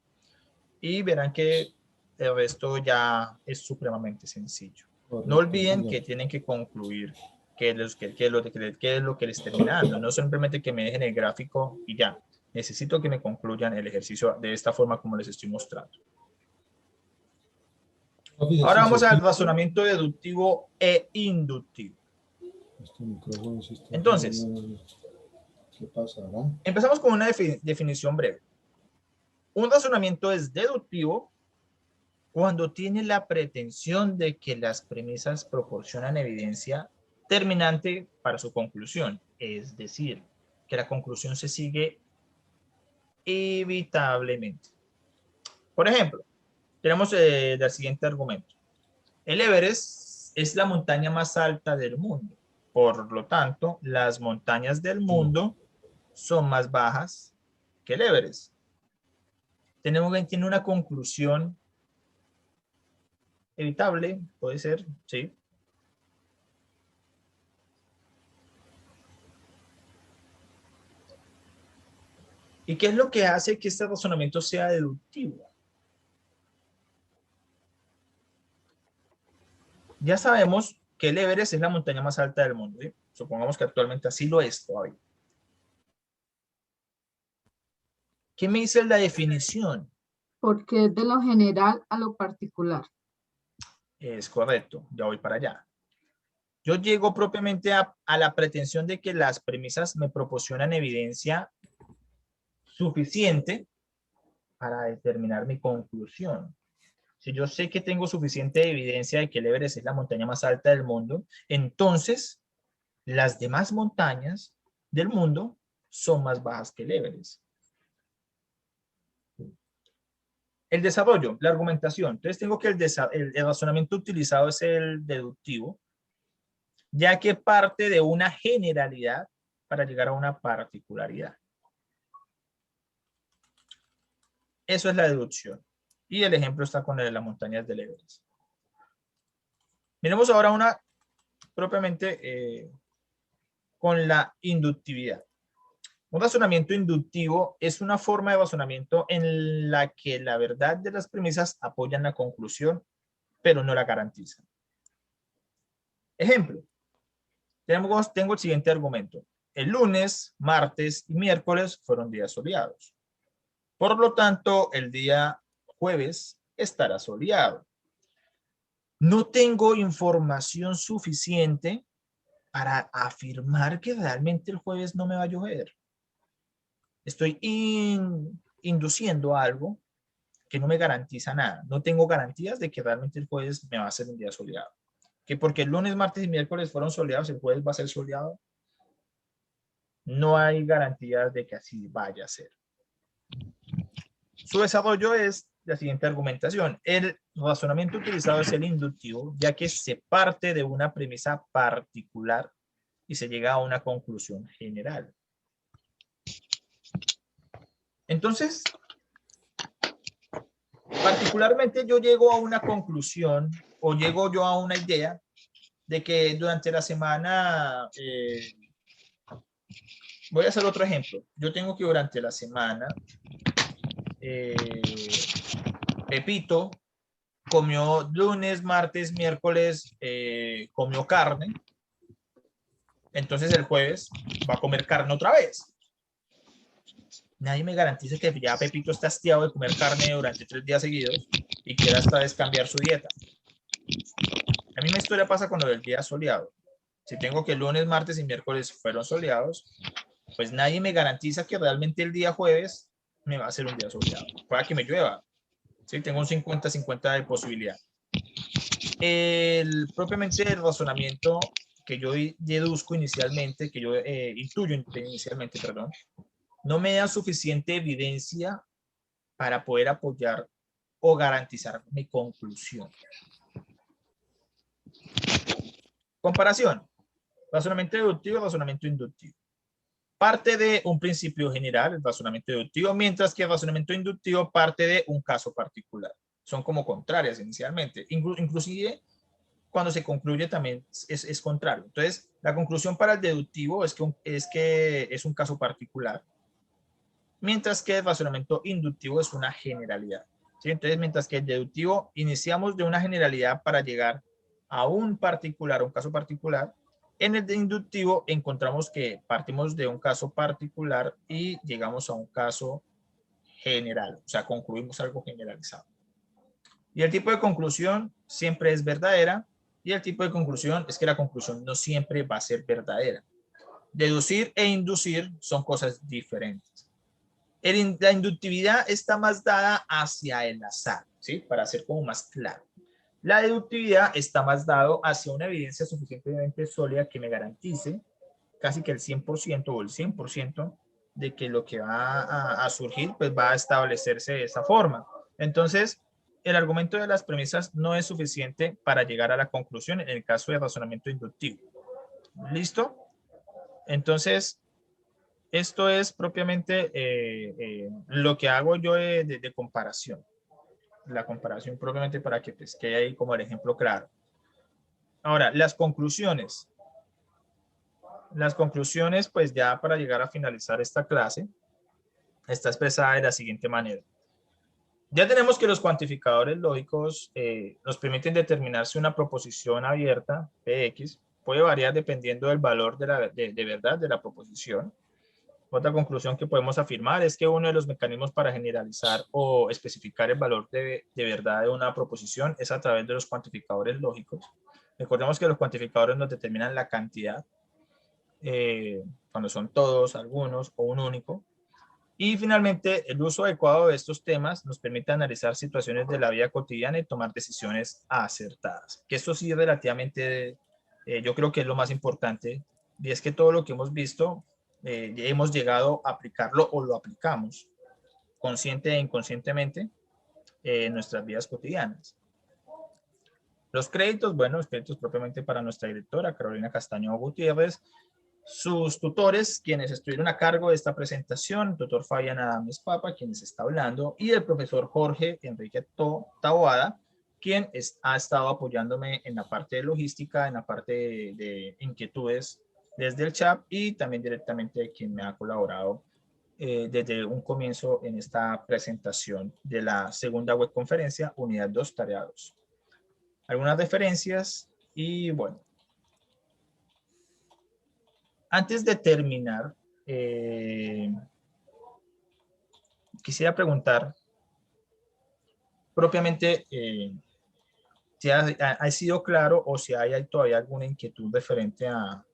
Y verán que el resto ya es supremamente sencillo. Correcto, No olviden señor. que tienen que concluir qué es lo que les termina dando. No simplemente que me dejen el gráfico y ya. Necesito que me concluyan el ejercicio de esta forma como les estoy mostrando. Ahora vamos al razonamiento deductivo e inductivo. Este micrófono sí está. Entonces, ¿qué pasará? empezamos con una definición breve. Un razonamiento es deductivo cuando tiene la pretensión de que las premisas proporcionan evidencia terminante para su conclusión, es decir, que la conclusión se sigue evitablemente. Por ejemplo, tenemos el siguiente argumento. El Everest es la montaña más alta del mundo. Por lo tanto, las montañas del mundo son más bajas que el Everest. Tenemos que tiene una conclusión evitable, puede ser, sí. ¿Y qué es lo que hace que este razonamiento sea deductivo? Ya sabemos que el Everest es la montaña más alta del mundo, ¿sí? Supongamos que actualmente así lo es todavía. ¿Qué me dice la definición? Porque es de lo general a lo particular. Es correcto, ya voy para allá. Yo llego propiamente a la pretensión de que las premisas me proporcionan evidencia suficiente para determinar mi conclusión. Si yo sé que tengo suficiente evidencia de que el Everest es la montaña más alta del mundo, entonces las demás montañas del mundo son más bajas que el Everest. El desarrollo, la argumentación. Entonces tengo que el razonamiento utilizado es el deductivo, ya que parte de una generalidad para llegar a una particularidad. Eso es la deducción. Y el ejemplo está con las montañas del Everest. Miremos ahora una propiamente con la inductividad. Un razonamiento inductivo es una forma de razonamiento en la que la verdad de las premisas apoyan la conclusión, pero no la garantizan. Ejemplo. Tengo el siguiente argumento. El lunes, martes y miércoles fueron días soleados. Por lo tanto, el día jueves estará soleado. No tengo información suficiente para afirmar que realmente el jueves no me va a llover. Estoy induciendo algo que no me garantiza nada. No tengo garantías de que realmente el jueves me va a ser un día soleado. Que porque el lunes, martes y miércoles fueron soleados, el jueves va a ser soleado. No hay garantías de que así vaya a ser. Su desarrollo es la siguiente argumentación. El razonamiento utilizado es el inductivo, ya que se parte de una premisa particular y se llega a una conclusión general. Entonces, particularmente yo llego a una conclusión o llego yo a una idea de que durante la semana, voy a hacer otro ejemplo. Yo tengo que durante la semana, Pepito comió lunes, martes, miércoles, comió carne. Entonces el jueves va a comer carne otra vez. Nadie me garantiza que ya Pepito está hastiado de comer carne durante 3 días seguidos y quiera esta vez cambiar su dieta. La misma historia pasa con lo del día soleado. Si tengo que el lunes, martes y miércoles fueron soleados, pues nadie me garantiza que realmente el día jueves me va a ser un día soleado. Pueda que me llueva. ¿Sí? Tengo un 50-50 de posibilidad. Propiamente el razonamiento que yo deduzco inicialmente, que yo intuyo inicialmente, perdón, no me da suficiente evidencia para poder apoyar o garantizar mi conclusión. Comparación. Razonamiento deductivo y razonamiento inductivo. Parte de un principio general, el razonamiento deductivo, mientras que el razonamiento inductivo parte de un caso particular. Son como contrarias inicialmente. Inclusive cuando se concluye también es contrario. Entonces, la conclusión para el deductivo es que es un caso particular, mientras que el razonamiento inductivo es una generalidad. ¿Sí? Entonces, mientras que el deductivo iniciamos de una generalidad para llegar a un particular, un caso particular, en el de inductivo encontramos que partimos de un caso particular y llegamos a un caso general, o sea, concluimos algo generalizado. Y el tipo de conclusión siempre es verdadera, y el tipo de conclusión es que la conclusión no siempre va a ser verdadera. Deducir e inducir son cosas diferentes. La inductividad está más dada hacia el azar. ¿sí? Para ser como más claro. La deductividad está más dado hacia una evidencia suficientemente sólida que me garantice casi que el 100% o el 100% de que lo que va a surgir pues va a establecerse de esa forma. Entonces, el argumento de las premisas no es suficiente para llegar a la conclusión en el caso de razonamiento inductivo. ¿Listo? Entonces, esto es propiamente lo que hago yo de comparación. La comparación propiamente para que pues, quede ahí como el ejemplo claro. Ahora, las conclusiones. Las conclusiones, pues ya para llegar a finalizar esta clase, está expresada de la siguiente manera. Ya tenemos que los cuantificadores lógicos nos permiten determinar si una proposición abierta, Px, puede variar dependiendo del valor de verdad de la proposición. Otra conclusión que podemos afirmar es que uno de los mecanismos para generalizar o especificar el valor de verdad de una proposición es a través de los cuantificadores lógicos. Recordemos que los cuantificadores nos determinan la cantidad, cuando son todos, algunos o un único. Y finalmente, el uso adecuado de estos temas nos permite analizar situaciones de la vida cotidiana y tomar decisiones acertadas. Que esto sí relativamente, yo creo que es lo más importante, y es que todo lo que hemos visto, hemos llegado a aplicarlo o lo aplicamos, consciente e inconscientemente, en nuestras vidas cotidianas. Los créditos, bueno, los créditos propiamente para nuestra directora, Carolina Castaño Gutiérrez, sus tutores, quienes estuvieron a cargo de esta presentación, el tutor Fabián Adames Papa, quien les está hablando, y el profesor Jorge Enrique Taboada, quien ha estado apoyándome en la parte de logística, en la parte de inquietudes desde el chat, y también directamente quien me ha colaborado desde un comienzo en esta presentación de la segunda webconferencia, unidad 2, tarea 2. Algunas referencias y bueno. Antes de terminar, quisiera preguntar propiamente si ha sido claro o si hay todavía alguna inquietud referente a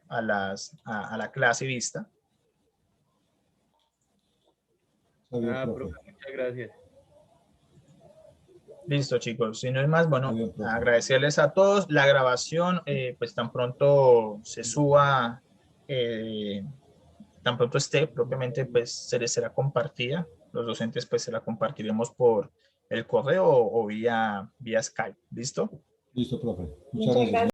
la clase vista. Profe, muchas gracias. Listo, chicos. Si no es más, bueno, agradecerles a todos. La grabación, pues tan pronto se suba, tan pronto esté, propiamente, pues se les será compartida. Los docentes, pues se la compartiremos por el correo o vía Skype. ¿Listo? Listo, profe. Muchas gracias.